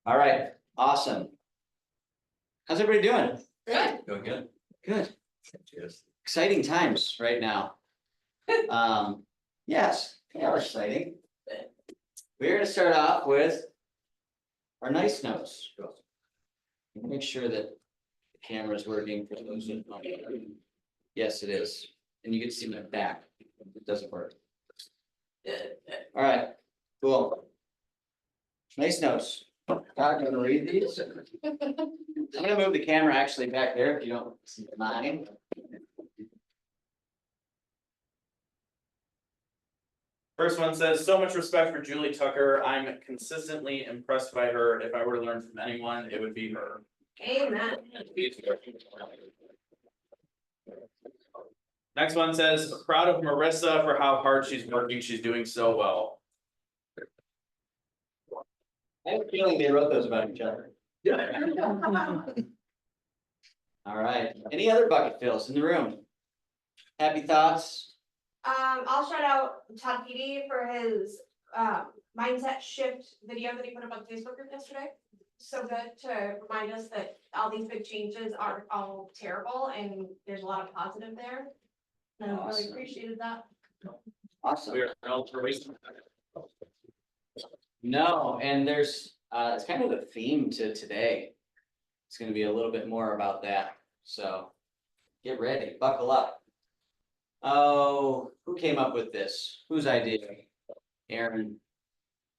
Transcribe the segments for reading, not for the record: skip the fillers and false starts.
All right, awesome. How's everybody doing? Good. Doing good. Good. Cheers. Exciting times right now. Yes, they are exciting. We're gonna start off with our nice notes. Make sure that the camera is working for those who don't. Yes, it is. And you can see my back. It doesn't work. All right, cool. Nice notes. I'm gonna read these. I'm gonna move the camera actually back there if you don't mind. First one says, so much respect for Julie Tucker. I'm consistently impressed by her. If I were to learn from anyone, it would be her. Amen. Next one says, proud of Marissa for how hard she's working. She's doing so well. I have a feeling they wrote those about each other. All right, any other bucket fills in the room? Happy thoughts? I'll shout out Todd Petey for his mindset shift video that he put up on Facebook group yesterday. So good to remind us that all these big changes aren't all terrible and there's a lot of positive there. And I really Awesome. appreciated that. Awesome. We are all for wasting. No, and there's, it's kind of the theme to today. It's gonna be a little bit more about that, so get ready, buckle up. Oh, who came up with this? Whose idea? Aaron.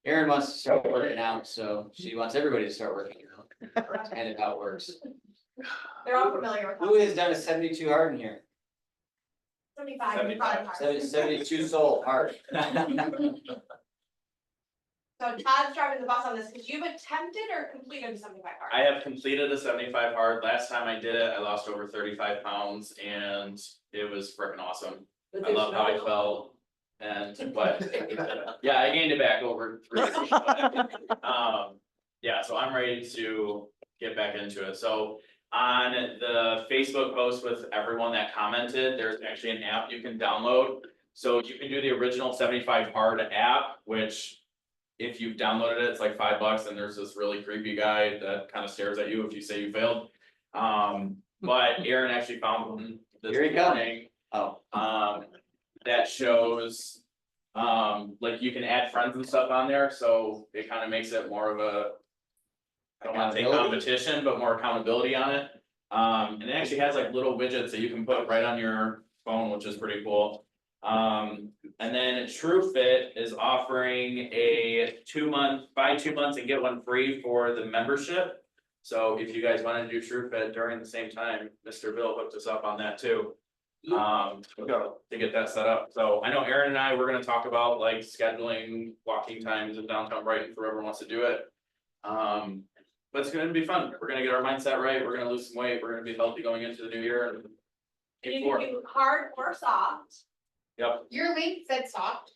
Aaron wants to start working out, so she wants everybody to start working out. That's kind of how it works. They're all familiar with Who that. has done a 72 hard in here? 75. 72 soul hard. So Todd's driving the bus on this because you've attempted or completed a 75 hard. I have completed a 75 hard. Last time I did it, I lost over 35 pounds and it was freaking awesome. I love how I felt. And but yeah, I gained it back over 3 years. Yeah, so I'm ready to get back into it. So on the Facebook post with everyone that commented, there's actually an app you can download. So you can do the original 75 hard app, which if you've downloaded it, it's like $5, and there's this really creepy guy that kind of stares at you if you say you failed. But Aaron actually found one this Here he comes. morning. Oh, That shows, like you can add friends and stuff on there, so it kind of makes it more of a, I don't want to say Accountability. competition, but more accountability on it. And it actually has like little widgets that you can put right on your phone, which is pretty cool. And then TrueFit is offering a 2-month, buy 2 months and get one free for the membership. So if you guys want to do TrueFit during the same time, Mr. Bill hooked us up on that too. To get that set up. So I know Aaron and I, we're gonna talk about like scheduling walking times in downtown Brighton for whoever wants to do it. But it's gonna be fun. We're gonna get our mindset right. We're gonna lose some weight. We're gonna be healthy going into the new year. And You can do hard or soft. yep, Your link said soft.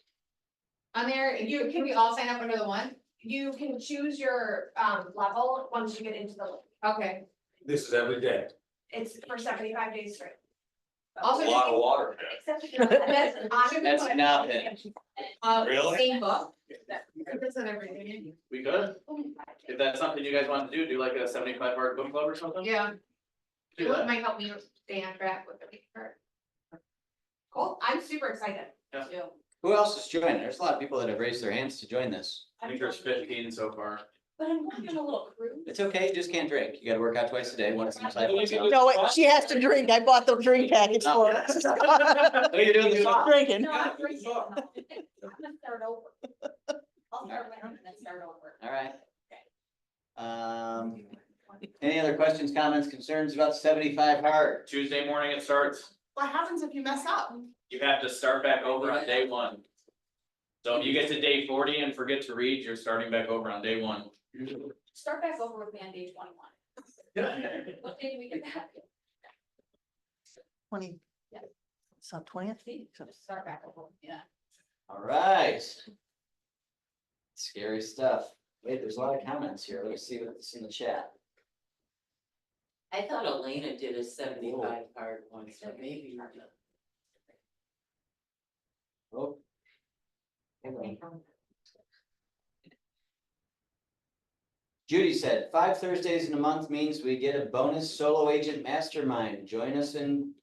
On there, can we all sign up under the one? You can choose your level once you get into the, Okay. This is every day. it's for 75 days straight. Also, A lot of water. Except if you're, that's on. That's nothing. Really? Same book. This and everything. we could. If that's something you guys want to do like a 75 hard book club or something. Yeah, Do it that. might help me stay on track with the paper. Cool, I'm super excited. Yeah. too. Who else is joining? There's a lot of people that have raised their hands to join this. I think there's 15 so far. But I'm going on a little cruise. It's okay, you just can't drink. You gotta work out twice a day, once inside, once out. No, she has to drink. I bought the drink package for her. Oh, you're doing the song? Drinking. No, I'm drinking. I'm gonna start over. I'll start winning and then start over. All right. Any other questions, comments, concerns about 75 hard? Tuesday morning it starts. What happens if you mess up? You have to start back over on day 1. So if you get to day 40 and forget to read, you're starting back over on day 1. Start back over with me on day 21. What day do we get that? 20. Yeah. So 20th? Just start back over, yeah. All right. Scary stuff. Wait, there's a lot of comments here. Let me see what's in the chat. I thought Elena did a 75 hard once, but maybe not. Oh. Hang on. Judy said, 5 Thursdays in a month means we get a bonus solo agent mastermind. Join us in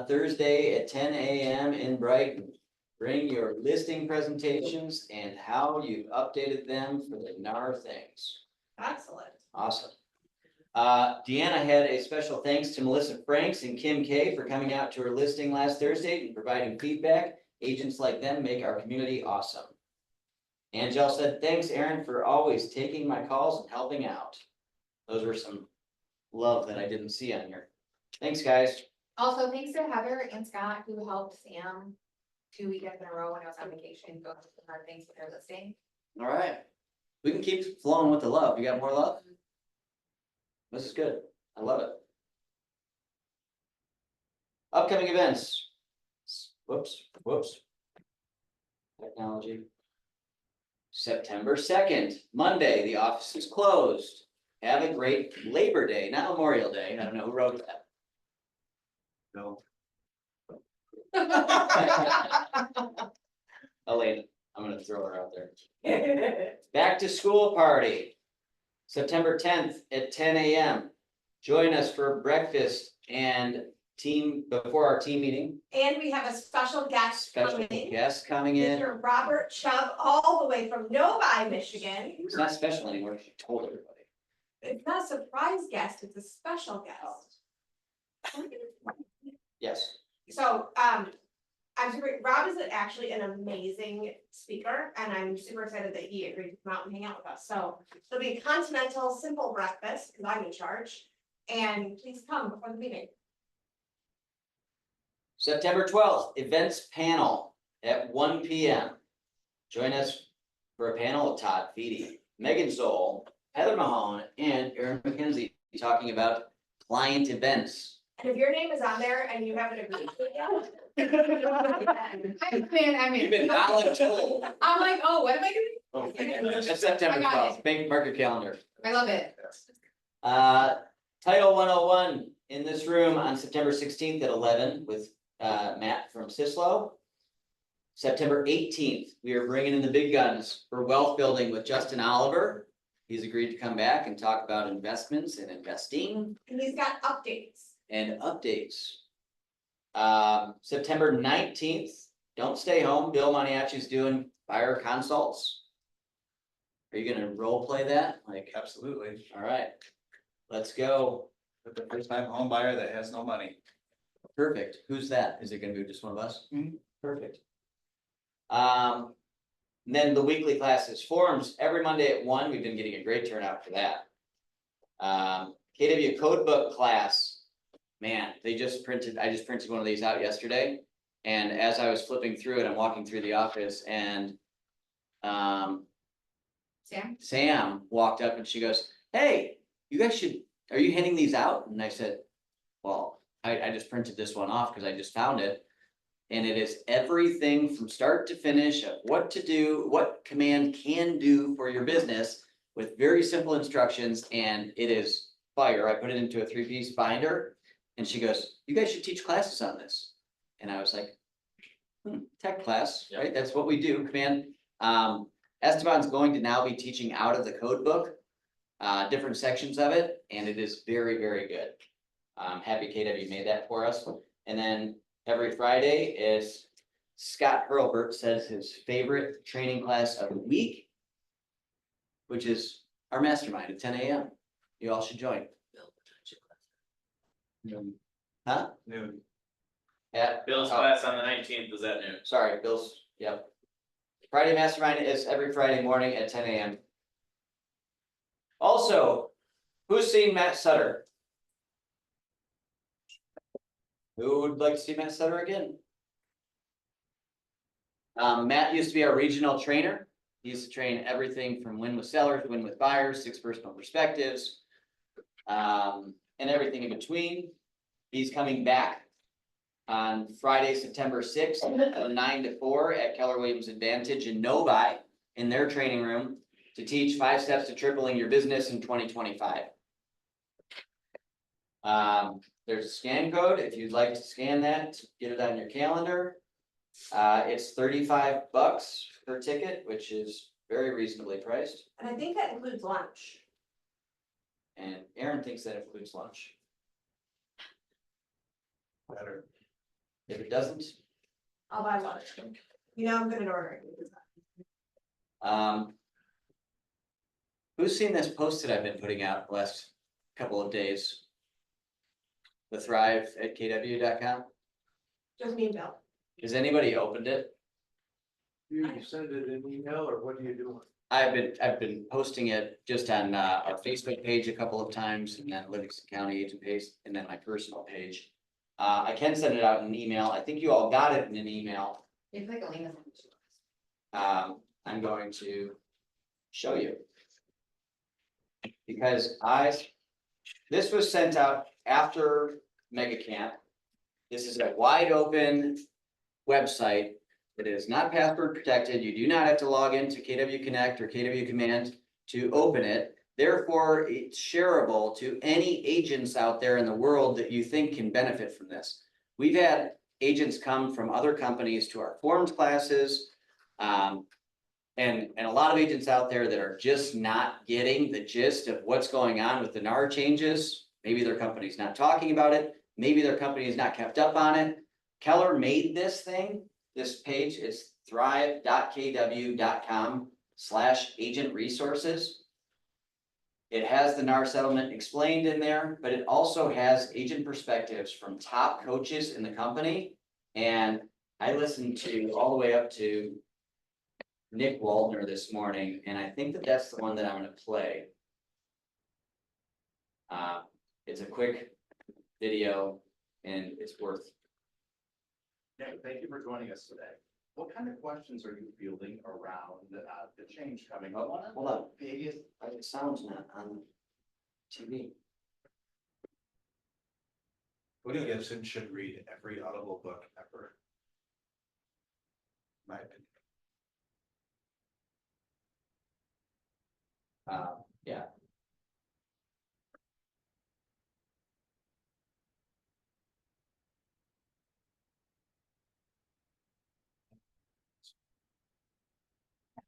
Thursday at 10 a.m. in Brighton. Bring your listing presentations and how you've updated them for the NAR things. Excellent. Awesome. Deanna had a special thanks to Melissa Franks and Kim K for coming out to her listing last Thursday and providing feedback. Agents like them make our community awesome. Angel said, thanks, Aaron, for always taking my calls and helping out. Those were some love that I didn't see on here. Thanks, guys. Also, thanks to Heather and Scott who helped Sam 2 weekends in a row when I was on vacation, go through hard things with their listing. All right. We can keep flowing with the love. You got more love? This is good. I love it. Upcoming events. Whoops. Technology. September 2nd, Monday, the office is closed. Have a great Labor Day, not Memorial Day. I don't know who wrote that. No. Elaine, I'm gonna throw her out there. Back to school party. September 10th at 10 a.m. Join us for breakfast and before our team meeting. And we have a special guest Special coming. guest coming in. Mr. Robert Chubb, all the way from Novi, Michigan. It's not special anymore. She told everybody. It's not a surprise guest, it's a special guest. Yes. So, Rob is actually an amazing speaker, and I'm super excited that he agreed to come out and hang out with us. So it'll be a continental, simple breakfast, because I'm in charge. And please come before the meeting. September 12th, events panel at 1 p.m. Join us for a panel of Todd Feedy, Megan Zoll, Heather Mahone, and Erin McKenzie talking about client events. And if your name is on there and you haven't agreed to it yet. You've been voluntold. I'm like, oh, what am I doing? Oh, that's September I got 12th. Mark your calendar. I love it. Title 101 in this room on September 16th at 11 with Matt from Sislo. September 18th, we are bringing in the big guns for wealth building with Justin Oliver. He's agreed to come back and talk about investments and investing And he's got updates. and updates. September 19th, don't stay home. Bill Maniaci's doing buyer consults. Are you gonna role play that? Like, Absolutely. all right, let's go. The first time home buyer that has no money. Perfect. Who's that? Is it gonna be just one of us? Mhm. Perfect. Then the weekly classes, forums, every Monday at 1. We've been getting a great turnout for that. KW Codebook class, man, I just printed one of these out yesterday. And as I was flipping through it, I'm walking through the office and Sam walked up and she goes, hey, are you handing these out? And I said, well, I just printed this one off because I just found it. And it is everything from start to finish of what to do, what command can do for your business with very simple instructions. And it is fire. I put it into a 3-piece binder and she goes, you guys should teach classes on this. And I was like, tech class, right? That's what we do, command. Esteban's going to now be teaching out of the code book, different sections of it, and it is very, very good. I'm happy KW made that for us. And then every Friday is Scott Hurlbert says his favorite training class of the week, which is our mastermind at 10 a.m. You all should join. Huh? Noon. Bill's class on the 19th, is that noon? Sorry, Bill's, yep. Friday mastermind is every Friday morning at 10 a.m. Also, who's seen Matt Sutter? Who would like to see Matt Sutter again? Matt used to be our regional trainer. He used to train everything from win with sellers, win with buyers, 6 personal perspectives, and everything in between. He's coming back on Friday, September 6th, 9 to 4 at Keller Williams Advantage in Novi in their training room to teach 5 steps to tripling your business in 2025. There's a scan code if you'd like to scan that, get it on your calendar. It's $35 per ticket, which is very reasonably priced, And I think that includes lunch. and Aaron thinks that includes lunch. Better. If it doesn't, I'll buy lunch. You know, I'm good at ordering. um. Who's seen this post that I've been putting out the last couple of days? The thrive@kw.com. Just me and Bill. Has anybody opened it? You send it an email or what do you do? I've been posting it just on our Facebook page a couple of times, and then Livingston County agent page, and then my personal page. I can send it out in an email. I think you all got it in an email. It's like Alina's. I'm going to show you. Because this was sent out after Mega Camp. This is a wide open website that is not password protected. You do not have to log into KW Connect or KW Command to open it. Therefore, it's shareable to any agents out there in the world that you think can benefit from this. We've had agents come from other companies to our forums classes. And a lot of agents out there that are just not getting the gist of what's going on with the NAR changes. Maybe their company's not talking about it. Maybe their company is not kept up on it. Keller made this thing, this page is thrive.kw.com/agent resources. It has the NAR settlement explained in there, but it also has agent perspectives from top coaches in the company. And I listened to all the way up to Nick Waldner this morning, and I think that that's the one that I'm gonna play. It's a quick video and it's worth. Yeah, thank you for joining us today. What kind of questions are you fielding around the change coming up? One of Hold the on. biggest, The sound's not on TV. Woody Gibson should read every Audible book ever. My opinion. Yeah.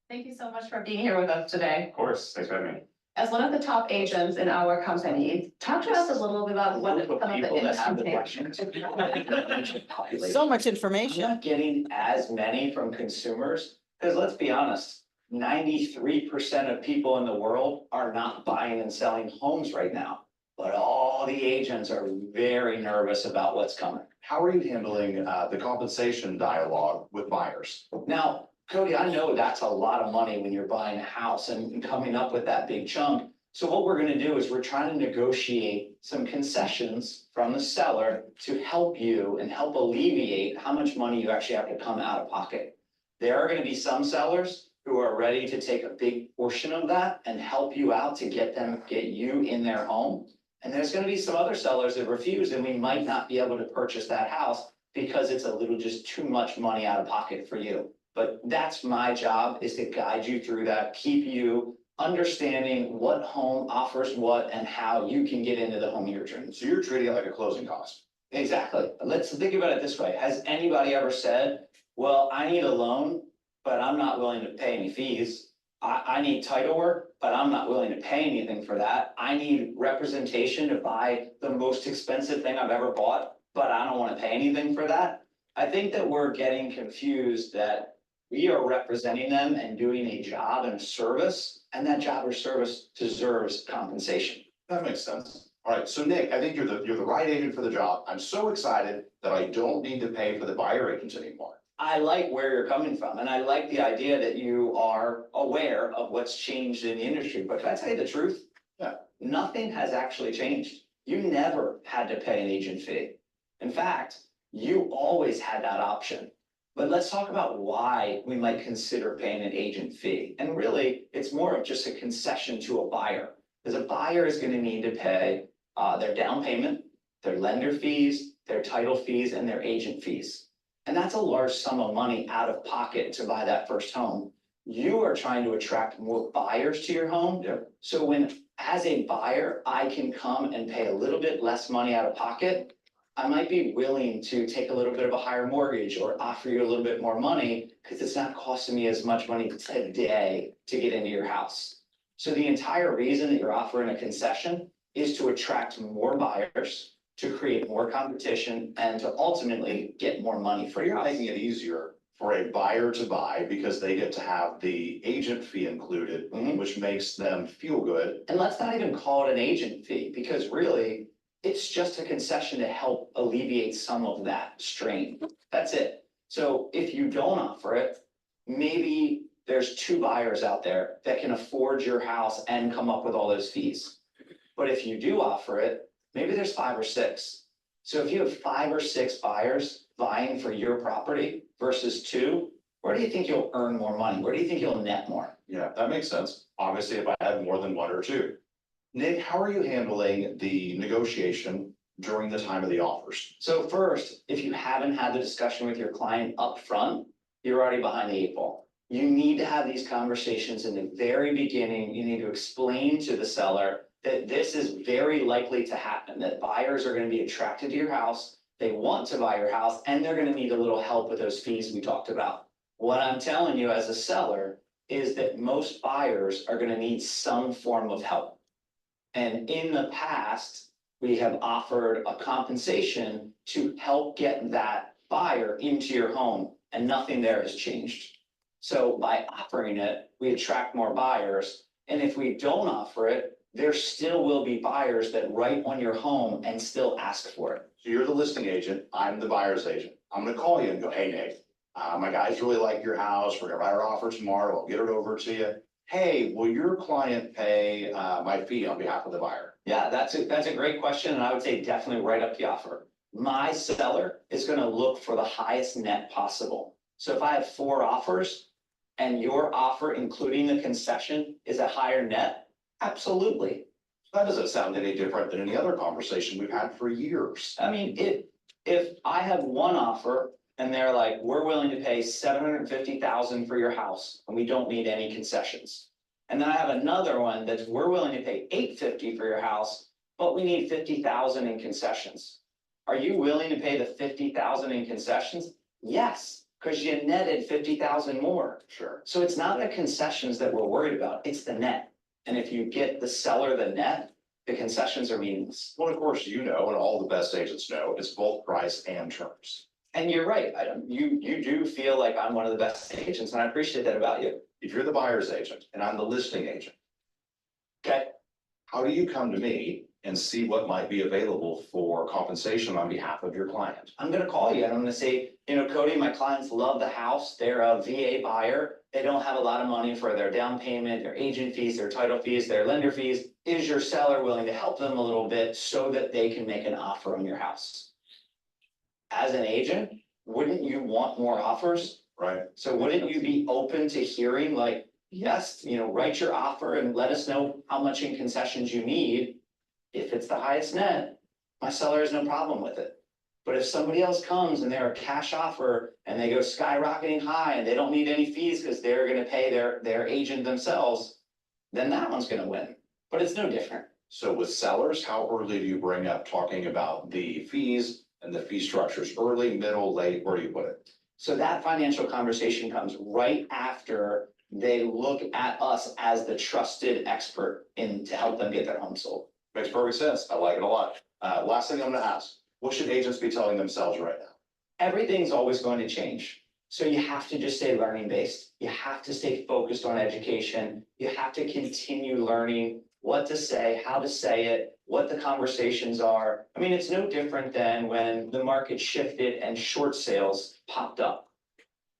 Thank you so much for being here with us today. of course, thanks for having me. As one of the top agents in our company, talk to us a little bit about what some of the People that have the industry questions. So much I'm information. not getting as many from consumers, because let's be honest, 93% of people in the world are not buying and selling homes right now. But all the agents are very nervous about what's coming. How are you handling the compensation dialogue with buyers? Now, Cody, I know that's a lot of money when you're buying a house and coming up with that big chunk. So what we're gonna do is we're trying to negotiate some concessions from the seller to help you and help alleviate how much money you actually have to come out of pocket. There are gonna be some sellers who are ready to take a big portion of that and help you out to get you in their home. And there's gonna be some other sellers that refuse, and we might not be able to purchase that house because it's a little just too much money out of pocket for you. But that's my job, is to guide you through that, keep you understanding what home offers what and how you can get into the home of your dreams. So you're treating it like a closing cost. Exactly. Let's think about it this way. Has anybody ever said, well, I need a loan, but I'm not willing to pay any fees? I need title work, but I'm not willing to pay anything for that. I need representation to buy the most expensive thing I've ever bought, but I don't want to pay anything for that. I think that we're getting confused that we are representing them and doing a job and a service, and that job or service deserves compensation. That makes sense. All right, so Nick, I think you're the right agent for the job. I'm so excited that I don't need to pay for the buyer agents anymore. I like where you're coming from, and I like the idea that you are aware of what's changed in the industry, but can I tell you the truth? Yeah. Nothing has actually changed. You never had to pay an agent fee. In fact, you always had that option. But let's talk about why we might consider paying an agent fee. And really, it's more of just a concession to a buyer. Because a buyer is gonna need to pay their down payment, their lender fees, their title fees, and their agent fees. And that's a large sum of money out of pocket to buy that first home. You are trying to attract more buyers to your home. Yeah. So when, as a buyer, I can come and pay a little bit less money out of pocket, I might be willing to take a little bit of a higher mortgage or offer you a little bit more money because it's not costing me as much money today to get into your house. So the entire reason that you're offering a concession is to attract more buyers, to create more competition, and to ultimately get more money for your You're house. making it easier for a buyer to buy because they get to have the agent fee included, Mhm. which makes them feel good. And let's not even call it an agent fee, because really, it's just a concession to help alleviate some of that strain. That's it. So if you don't offer it, maybe there's 2 buyers out there that can afford your house and come up with all those fees. But if you do offer it, maybe there's 5 or 6. So if you have 5 or 6 buyers vying for your property versus 2, where do you think you'll earn more money? Where do you think you'll net more? Yeah, that makes sense. Obviously, if I had more than 1 or 2. Nick, how are you handling the negotiation during the time of the offers? So first, if you haven't had the discussion with your client up front, you're already behind the 8 ball. You need to have these conversations in the very beginning. You need to explain to the seller that this is very likely to happen, that buyers are gonna be attracted to your house, they want to buy your house, and they're gonna need a little help with those fees we talked about. What I'm telling you as a seller is that most buyers are gonna need some form of help. And in the past, we have offered a compensation to help get that buyer into your home, and nothing there has changed. So by offering it, we attract more buyers, and if we don't offer it, there still will be buyers that write on your home and still ask for it. So you're the listing agent, I'm the buyer's agent. I'm gonna call you and go, hey, Nick, my guys really like your house, we're gonna write our offer tomorrow, I'll get it over to you. Hey, will your client pay my fee on behalf of the buyer? Yeah, that's a great question, and I would say definitely write up the offer. My seller is gonna look for the highest net possible. So if I have 4 offers and your offer, including the concession, is a higher net, absolutely. That doesn't sound any different than any other conversation we've had for years. I mean, if I have one offer and they're like, we're willing to pay $750,000 for your house and we don't need any concessions. And then I have another one that's, we're willing to pay $850 for your house, but we need $50,000 in concessions. Are you willing to pay the $50,000 in concessions? Yes, because you netted $50,000 more. Sure. So it's not the concessions that we're worried about, it's the net. And if you get the seller the net, the concessions are meaningless. Well, of course, you know, and all the best agents know, it's both price and terms. And you're right, you do feel like I'm one of the best agents, and I appreciate that about you. If you're the buyer's agent and I'm the listing agent, Okay, how do you come to me and see what might be available for compensation on behalf of your client? I'm gonna call you and I'm gonna say, you know, Cody, my clients love the house, they're a VA buyer. They don't have a lot of money for their down payment, their agent fees, their title fees, their lender fees. Is your seller willing to help them a little bit so that they can make an offer on your house? As an agent, wouldn't you want more offers? Right? So wouldn't you be open to hearing like, yes, you know, write your offer and let us know how much in concessions you need. If it's the highest net, my seller has no problem with it. But if somebody else comes and they're a cash offer and they go skyrocketing high and they don't need any fees because they're gonna pay their agent themselves, then that one's gonna win. But it's no different. So with sellers, how early do you bring up talking about the fees and the fee structures? Early, middle, late, where do you put it? So that financial conversation comes right after they look at us as the trusted expert to help them get their home sold. Makes perfect sense. I like it a lot. Last thing I'm gonna ask, what should agents be telling themselves right now? Everything's always going to change. So you have to just stay learning based. You have to stay focused on education. You have to continue learning what to say, how to say it, what the conversations are. I mean, it's no different than when the market shifted and short sales popped up.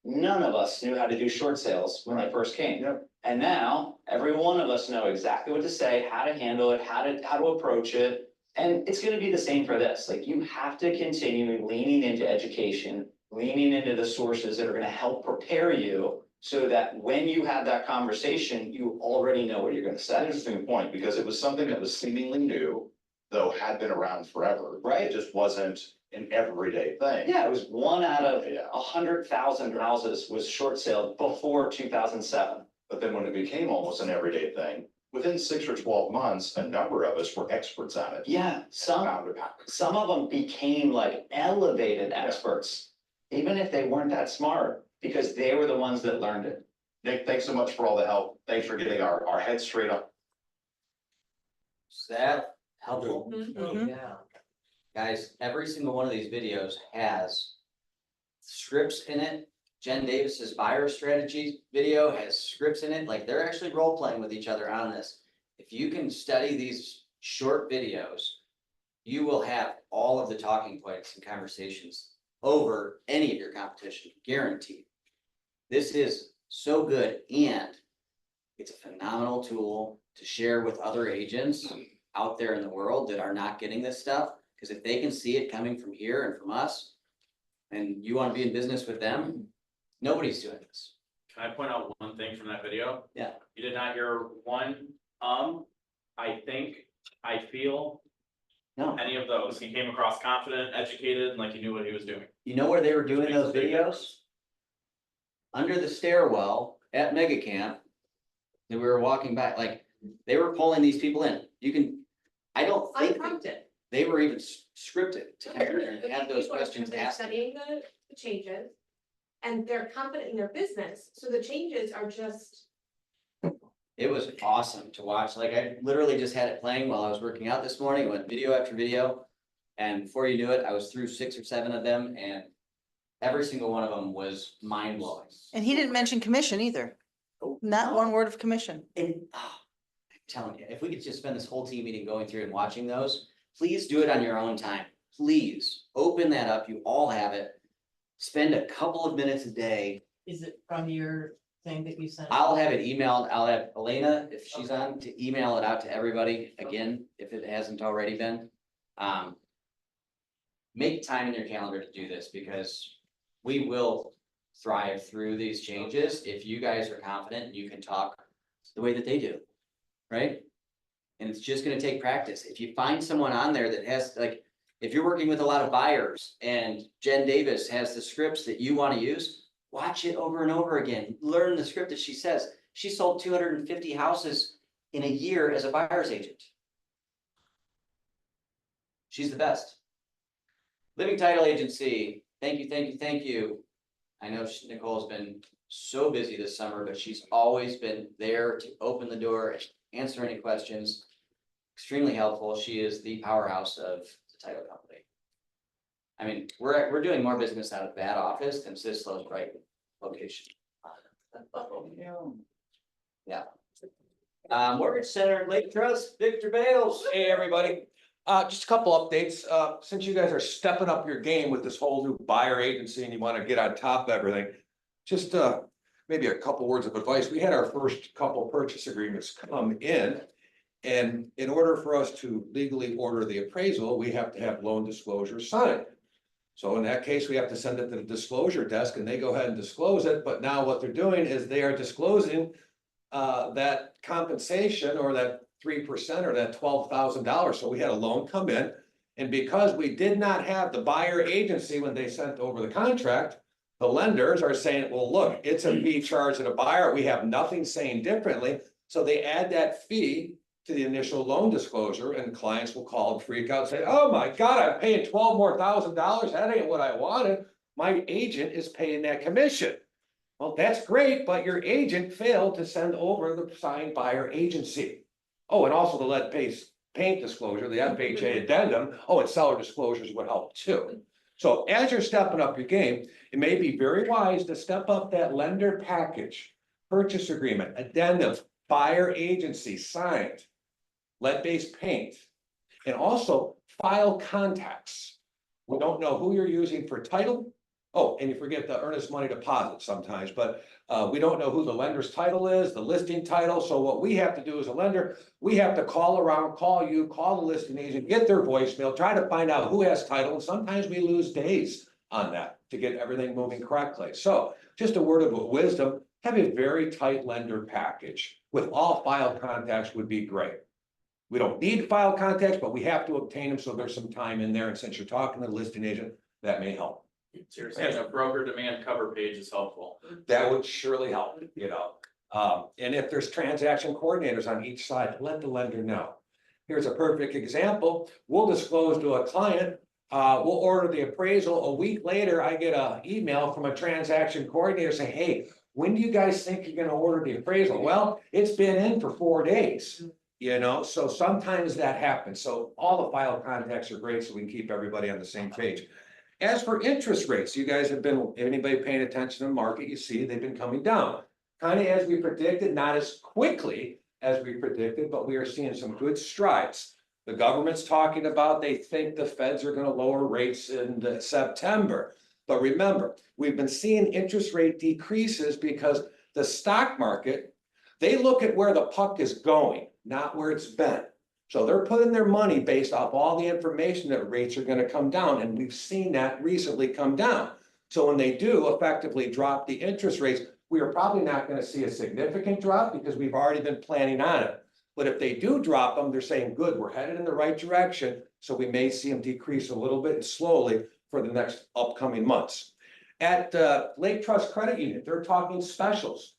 None of us knew how to do short sales when they first came. Yep. And now every one of us know exactly what to say, how to handle it, how to approach it. And it's gonna be the same for this. Like, you have to continue leaning into education, leaning into the sources that are gonna help prepare you so that when you have that conversation, you already know what you're gonna say. Interesting point, because it was something that was seemingly new, though had been around forever. Right. It just wasn't an everyday thing. Yeah, it was 1 out of Yeah. 100,000 houses was short sale before 2007. But then when it became almost an everyday thing, within 6 or 12 months, a number of us were experts on it. Yeah, some of them became like elevated experts, even if they weren't that smart, because they were the ones that learned it. Nick, thanks so much for all the help. Thanks for getting our heads straight up. Is that helpful? Mhm. Yeah. Guys, every single one of these videos has scripts in it. Jen Davis's buyer strategy video has scripts in it, like they're actually role playing with each other on this. If you can study these short videos, you will have all of the talking points and conversations over any of your competition, guaranteed. This is so good, and it's a phenomenal tool to share with other agents out there in the world that are not getting this stuff. Because if they can see it coming from here and from us, and you want to be in business with them, nobody's doing this. Can I point out one thing from that video? Yeah. You did not hear one, I think, I feel, No, any of those. He came across confident, educated, and like he knew what he was doing. you know where they were doing those videos? Under the stairwell at Mega Camp. That we were walking back, like, they were pulling these people in. You can, I don't think Unprompted. they were even scripted to come here and But have these those people are questions asked. Studying the changes, and they're confident in their business, so the changes are just. It was awesome to watch. Like, I literally just had it playing while I was working out this morning, went video after video. And before you knew it, I was through 6 or 7 of them, and every single one of them was mind blowing. And he didn't mention commission either. Not one word of commission. And I'm telling you, if we could just spend this whole team meeting going through and watching those, please do it on your own time. Please open that up. You all have it. Spend a couple of minutes a day. Is it from your thing that you sent? I'll have it emailed. I'll have Elena, if she's on, to email it out to everybody again, if it hasn't already been. Make time in your calendar to do this, because we will thrive through these changes if you guys are confident and you can talk the way that they do, right? And it's just gonna take practice. If you find someone on there that has, like, if you're working with a lot of buyers and Jen Davis has the scripts that you wanna use, watch it over and over again. Learn the script that she says. She sold 250 houses in a year as a buyer's agent. She's the best. Living Title Agency, thank you, thank you, thank you. I know Nicole's been so busy this summer, but she's always been there to open the door, answer any questions. Extremely helpful. She is the powerhouse of the title company. I mean, we're doing more business out of that office than Sislow's right location. Yeah. Mortgage Center, Lake Trust, Victor Bales. Hey, everybody. Just a couple updates. Since you guys are stepping up your game with this whole new buyer agency and you want to get on top of everything, just maybe a couple words of advice. We had our first couple purchase agreements come in. And in order for us to legally order the appraisal, we have to have loan disclosures signed. So in that case, we have to send it to the disclosure desk and they go ahead and disclose it. But now what they're doing is they are disclosing that compensation, or that 3%, or that $12,000. So we had a loan come in, and because we did not have the buyer agency when they sent over the contract, the lenders are saying, well, look, it's a fee charged to the buyer. We have nothing saying differently. So they add that fee to the initial loan disclosure, and clients will call and freak out and say, oh my God, I'm paying $12,000 more. That ain't what I wanted. My agent is paying that commission. Well, that's great, but your agent failed to send over the signed buyer agency. Oh, and also the lead paint disclosure, the FHA addendum. Oh, and seller disclosures would help too. So as you're stepping up your game, it may be very wise to step up that lender package, purchase agreement, addendum, buyer agency signed, lead-based paint, and also file contacts. We don't know who you're using for title. Oh, and you forget the earnest money deposit sometimes, but we don't know who the lender's title is, the listing title. So what we have to do as a lender, we have to call around, call you, call the listing agent, get their voicemail, try to find out who has title. And sometimes we lose days on that to get everything moving correctly. So just a word of wisdom, have a very tight lender package with all file contacts would be great. We don't need file contacts, but we have to obtain them. So there's some time in there. And since you're talking to the listing agent, that may help. Seriously, a broker demand cover page is helpful. That would surely help, you know. And if there's transaction coordinators on each side, let the lender know. Here's a perfect example. We'll disclose to a client, we'll order the appraisal. A week later, I get an email from a transaction coordinator saying, hey, when do you guys think you're gonna order the appraisal? Well, it's been in for 4 days, you know, so sometimes that happens. So all the file contacts are great, so we can keep everybody on the same page. As for interest rates, you guys have been, anybody paying attention to the market, you see they've been coming down. Kind of as we predicted, not as quickly as we predicted, but we are seeing some good strides. The government's talking about, they think the feds are gonna lower rates in September. But remember, we've been seeing interest rate decreases because the stock market, they look at where the puck is going, not where it's been. So they're putting their money based off all the information that rates are gonna come down, and we've seen that recently come down. So when they do effectively drop the interest rates, we are probably not gonna see a significant drop because we've already been planning on it. But if they do drop them, they're saying, good, we're headed in the right direction. So we may see them decrease a little bit slowly for the next upcoming months. At Lake Trust Credit Union, they're talking specials.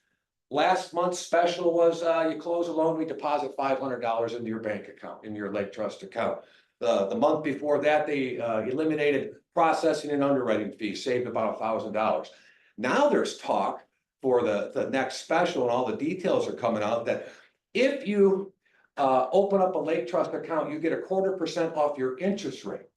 Last month's special was you close a loan, we deposit $500 into your bank account, in your Lake Trust account. The month before that, they eliminated processing and underwriting fees, saved about $1,000. Now there's talk for the next special, and all the details are coming out, that if you open up a Lake Trust account, you get 0.25% off your interest rate.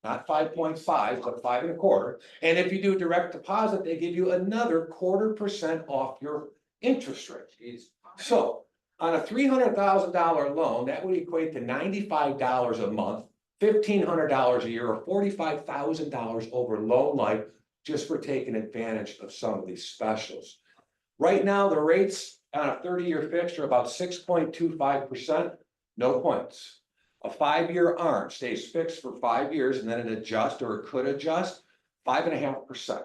Not 5.5, but 5.25. And if you do direct deposit, they give you another 0.25% off your interest rate. So on a $300,000 loan, that would equate to $95 a month, $1,500 a year, or $45,000 over loan life, just for taking advantage of some of these specials. Right now, the rates on a 30-year fixed are about 6.25%, no points. A 5-year ARM stays fixed for 5 years, and then it adjusts, or it could adjust, 5.5%.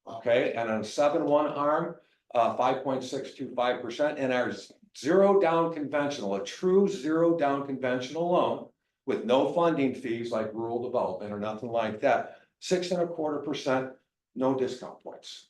Okay, and on a 7-1 ARM, 5.625%, and our zero down conventional, a true zero down conventional loan with no funding fees like rural development or nothing like that, 6.25%, no discount points.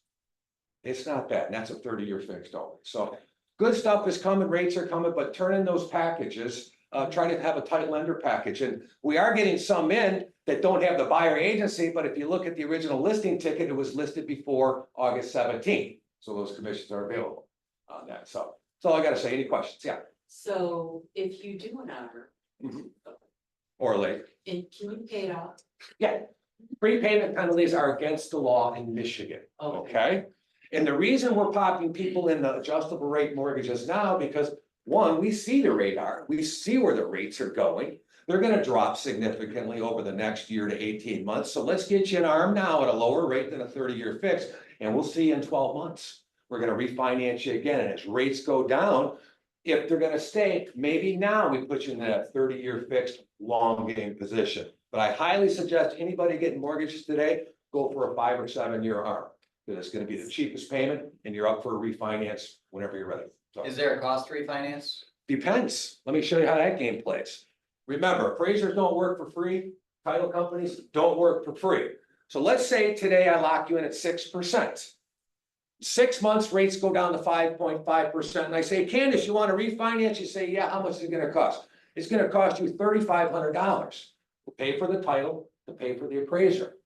It's not bad, and that's a 30-year fixed only. So good stuff is coming, rates are coming, but turn in those packages. Try to have a tight lender package, and we are getting some in that don't have the buyer agency, but if you look at the original listing ticket, it was listed before August 17th. So those commissions are available on that. So that's all I gotta say. Any questions? Yeah. So if you do an honor, Or late. and can you pay it off? Yeah. Prepayment penalties are against the law in Michigan. Oh, Okay? And the reason we're popping people in the adjustable rate mortgages now, because one, we see the radar, we see where the rates are going. They're gonna drop significantly over the next year to 18 months. So let's get you an ARM now at a lower rate than a 30-year fix, and we'll see you in 12 months. We're gonna refinance you again, and as rates go down, if they're gonna stay, maybe now we put you in that 30-year fixed long game position. But I highly suggest anybody getting mortgages today, go for a 5 or 7 year ARM. Because it's gonna be the cheapest payment, and you're up for a refinance whenever you're ready. So, Is there a cost to refinance? depends. Let me show you how that game plays. Remember, appraisers don't work for free. Title companies don't work for free. So let's say today I lock you in at 6%. 6 months, rates go down to 5.5%. And I say, Candace, you want to refinance? You say, yeah, how much is it gonna cost? It's gonna cost you $3,500 to pay for the title, to pay for the appraiser.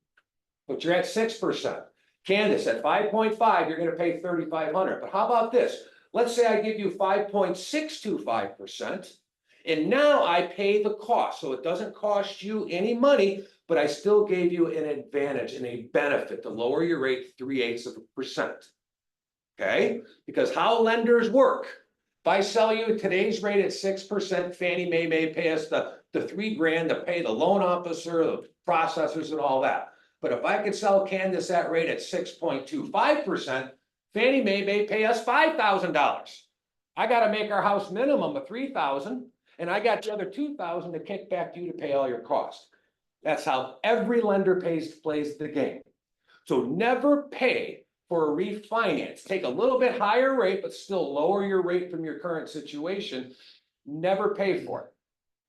But you're at 6%. Candace, at 5.5, you're gonna pay $3,500. But how about this? Let's say I give you 5.625%, and now I pay the cost, so it doesn't cost you any money, but I still gave you an advantage and a benefit to lower your rate 0.3%. Okay, because how lenders work. If I sell you today's rate at 6%, Fannie Mae may pay us the $3,000 to pay the loan officer, the processors, and all that. But if I could sell Candace that rate at 6.25%, Fannie Mae may pay us $5,000. I gotta make our house minimum of $3,000, and I got the other $2,000 to kick back to you to pay all your costs. That's how every lender plays the game. So never pay for a refinance. Take a little bit higher rate, but still lower your rate from your current situation. Never pay for it.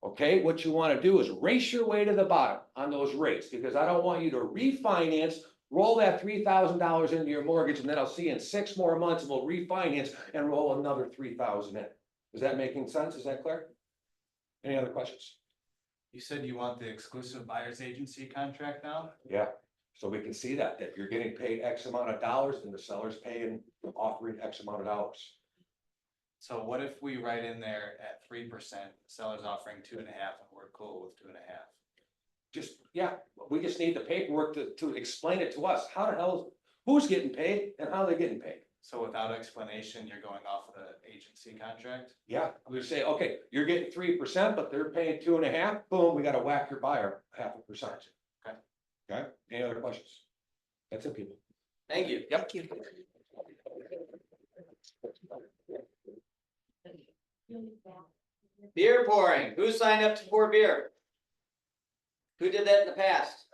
Okay, what you want to do is race your way to the bottom on those rates, because I don't want you to refinance roll that $3,000 into your mortgage, and then I'll see you in 6 more months, and we'll refinance and roll another 3,000 in. Is that making sense? Is that clear? Any other questions? You said you want the exclusive buyer's agency contract now? Yeah, so we can see that you're getting paid X amount of dollars and the seller's paying, offering X amount of dollars. So what if we write in there at 3%, seller's offering 2.5, and we're cool with 2.5? Just, yeah, we just need the paperwork to explain it to us. How the hell, who's getting paid and how they're getting paid? So without explanation, you're going off of the agency contract? Yeah, we say, okay, you're getting 3%, but they're paying 2.5, boom, we gotta whack your buyer 0.5%. Okay. Okay, any other questions? That's it, people. Thank you. Yep. Thank you. Beer pouring. Who signed up to pour beer? Who did that in the past?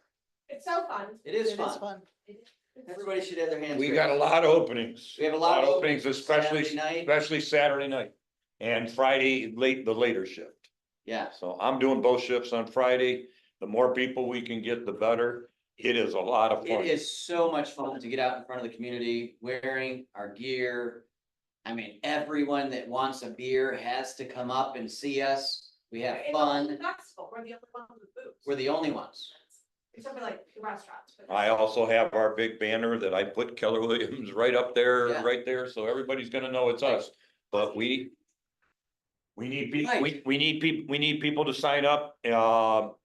It's so fun. It is It is fun. fun. Everybody should have their hands. We raised. got a lot of openings. We have a lot of openings, especially, Saturday night. especially Saturday night. And Friday, the later shift. Yeah, So I'm doing both shifts on Friday. The more people we can get, the better. It is a lot of fun. it is so much fun to get out in front of the community wearing our gear. I mean, everyone that wants a beer has to come up and see us. We have It's all fun. flexible. We're the only ones with booths. We're the only ones. Except for like the restaurants. but- I also have our big banner that I put Keller Williams right up there, Yeah. right there, so everybody's gonna know it's us. But we need people, we need people to sign up.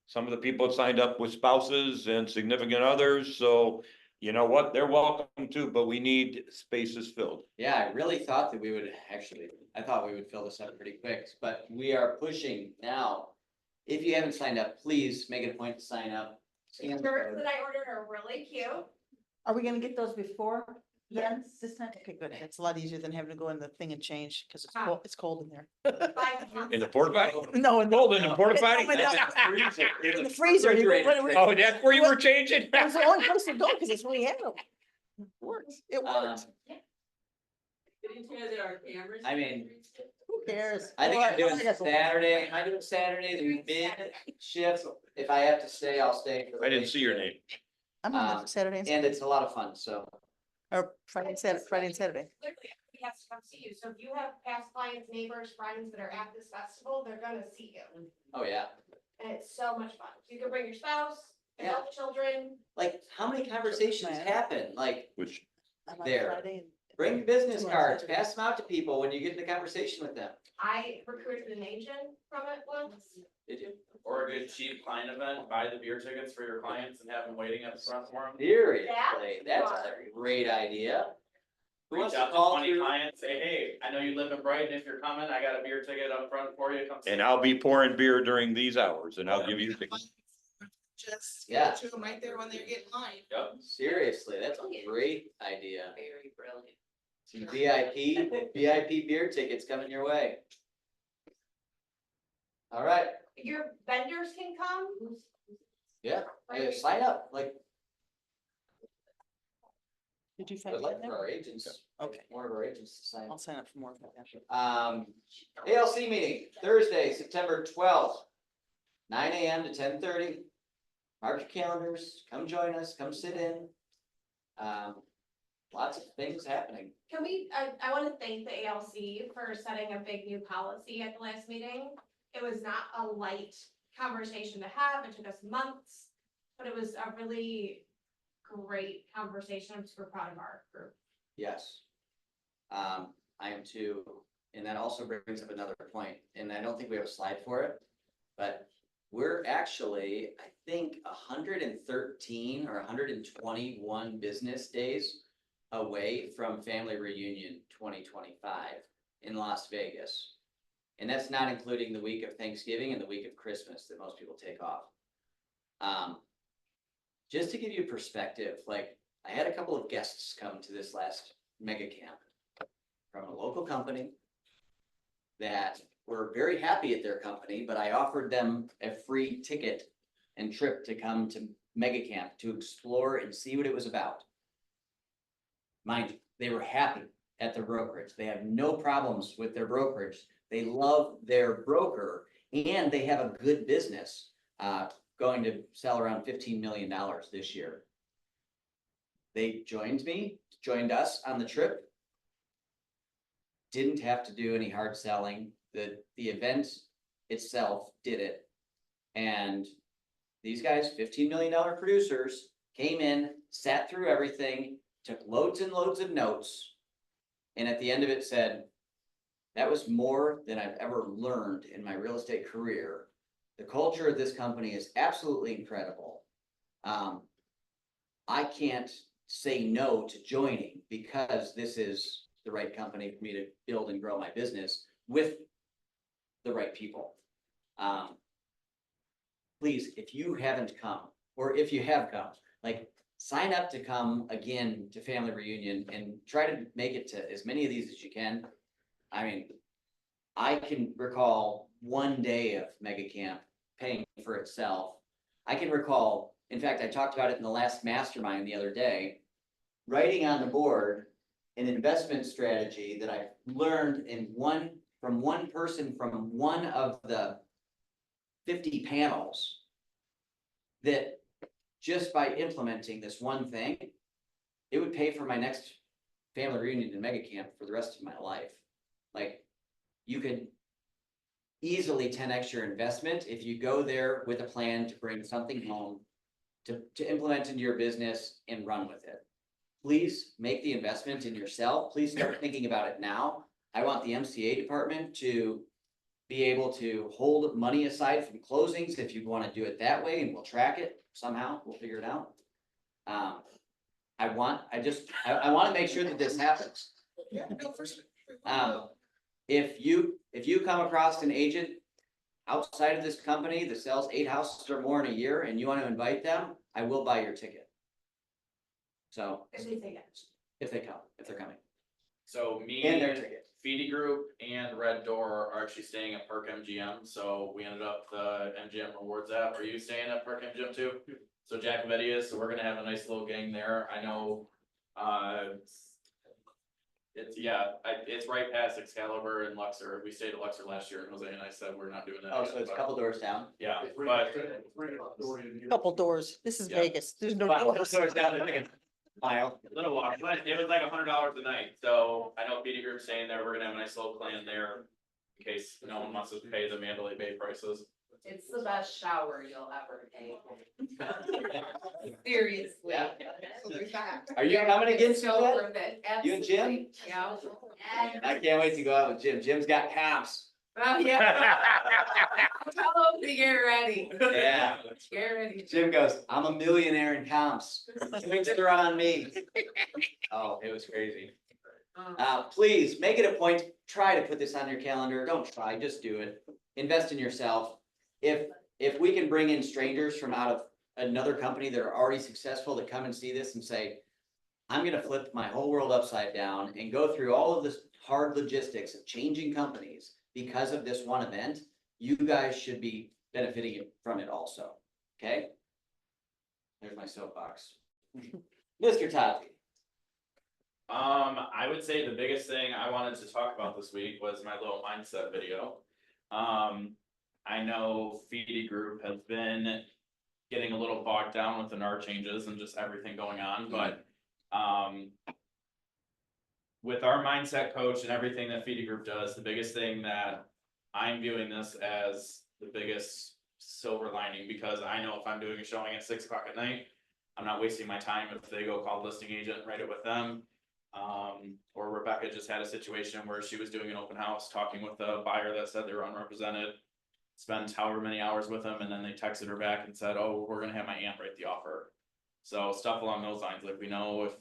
Some of the people have signed up with spouses and significant others, so you know what? They're welcome too, but we need spaces filled. Yeah, I really thought that we would actually, I thought we would fill this up pretty quick, but we are pushing now. If you haven't signed up, please make it a point to sign up. The shirts that I ordered are really cute. Are we gonna get those before then, Yes. this time? Okay, good. It's a lot easier than having to go in the thing and change, because Ah. it's cold in there. In the porta potty? No, in the, Cold in the porta potty? No, in the freezer. Refrigerator. Oh, that's where you were changing? It was the only place to go, because it's where we had them. It works. It works. Didn't you guys at our cameras? I mean, Who cares? I think I'm doing Well, Saturday, am I doing Saturday, the mid shift? If I have to stay, I'll stay. for the I didn't late see your shift. name. I'm on Saturday And it's a lot of fun, so. or Friday and Saturday, Friday and Saturday. Literally, everybody has to come see you. So if you have past clients, neighbors, friends that are at this festival, they're gonna see you. Oh, yeah. And it's so much fun. You can bring your spouse, Yeah. adult children. Like, how many conversations happen? Like, Which, I'm on There. Friday and- bring business cards, pass them out to people when you get into conversation with them. I recruited an agent from it once. Did you? Or a good cheap client event, buy the beer tickets for your clients and have them waiting up front for them. Seriously, that's a great idea. Who Reach wants to out to call 20 through? clients, say, hey, I know you live in Brighton, if you're coming, I got a beer ticket up front for you, come. and I'll be pouring beer during these hours and I'll give you. Just Yeah. give it to them right there when they're getting lined. Yep. Seriously, that's a great idea. Very brilliant. Some VIP beer tickets coming your way. All right, Your vendors can come. yeah, sign up, like, Did you I'd find like it for there? our agents, Okay, more of our agents to sign I'll up. sign up for more of that. ALC meeting, Thursday, September 12th, 9 AM to 10:30. Mark your calendars, come join us, come sit in. Lots of things happening. Can we, I want to thank the ALC for setting a big new policy at the last meeting. It was not a light conversation to have. It took us months, but it was a really great conversation. I'm super proud of our group. Yes. I am too, and that also brings up another point, and I don't think we have a slide for it, but we're actually, I think, 113 or 121 business days away from Family Reunion 2025 in Las Vegas. And that's not including the week of Thanksgiving and the week of Christmas that most people take off. Just to give you perspective, like, I had a couple of guests come to this last mega camp from a local company that were very happy at their company, but I offered them a free ticket and trip to come to mega camp to explore and see what it was about. Mind you, they were happy at their brokerage. They have no problems with their brokerage. They love their broker and they have a good business, going to sell around $15 million this year. They joined us on the trip. Didn't have to do any hard selling. The event itself did it. And these guys, $15 million producers, came in, sat through everything, took loads and loads of notes. And at the end of it said, that was more than I've ever learned in my real estate career. The culture of this company is absolutely incredible. I can't say no to joining because this is the right company for me to build and grow my business with the right people. Please, if you haven't come, or if you have come, like, sign up to come again to family reunion and try to make it to as many of these as you can. I mean, I can recall one day of mega camp paying for itself. I can recall, in fact, I talked about it in the last mastermind the other day, writing on the board an investment strategy that I learned from one person from one of the 50 panels, that just by implementing this one thing, it would pay for my next family reunion and mega camp for the rest of my life. Like, you could easily 10x your investment if you go there with a plan to bring something home to implement into your business and run with it. Please make the investment in yourself. Please start thinking about it now. I want the MCA department to be able to hold money aside from closings if you want to do it that way, and we'll track it somehow. We'll figure it out. I want to make sure that this happens. If you come across an agent outside of this company that sells 8 houses or more in a year and you want to invite them, I will buy your ticket. So If they say yes. if they're coming. So me, And their ticket. Feedy Group and Red Door are actually staying at Perk MGM, so we ended up the MGM Rewards app. Are you staying at Perk MGM too? So Jack Vetti is, so we're gonna have a nice little gang there. I know, it's right past Excalibur and Luxor. We stayed at Luxor last year, and Jose and I said we're not doing that. Oh, again, so it's a but- couple doors down. Yeah, but. Couple doors. This is Yeah. Vegas. There's no Couple doors. doors down, I think it's a mile. Little walk, but it was like $100 a night, so I know Feedy Group's staying there. We're gonna have a nice little clan there. In case no one wants to pay the Mandalay Bay prices. It's the best shower you'll ever take. Seriously. Are you coming again, It's so Scott? worth it. You and Jim? Absolutely. Yeah. I can't wait to go out with Jim. Jim's got comps. Oh, yeah. Tell them to get ready. Yeah. Get ready. Jim goes, I'm a millionaire in comps. Drinks are on me. Oh, it was crazy. Please make it a point, try to put this on your calendar. Don't try, just do it. Invest in yourself. If we can bring in strangers from out of another company that are already successful to come and see this and say, I'm gonna flip my whole world upside down and go through all of this hard logistics of changing companies because of this one event, you guys should be benefiting from it also, okay? There's my soapbox. Mr. Tati. I would say the biggest thing I wanted to talk about this week was my little mindset video. I know Feedy Group has been getting a little bogged down with the NAR changes and just everything going on, but with our mindset coach and everything that Feedy Group does, the biggest thing that I'm viewing this as the biggest silver lining, because I know if I'm doing a showing at 6 o'clock at night, I'm not wasting my time if they go call the listing agent and write it with them. Or Rebecca just had a situation where she was doing an open house, talking with a buyer that said they were unrepresented, spent however many hours with them, and then they texted her back and said, oh, we're gonna have my aunt write the offer. So stuff along those lines, like we know if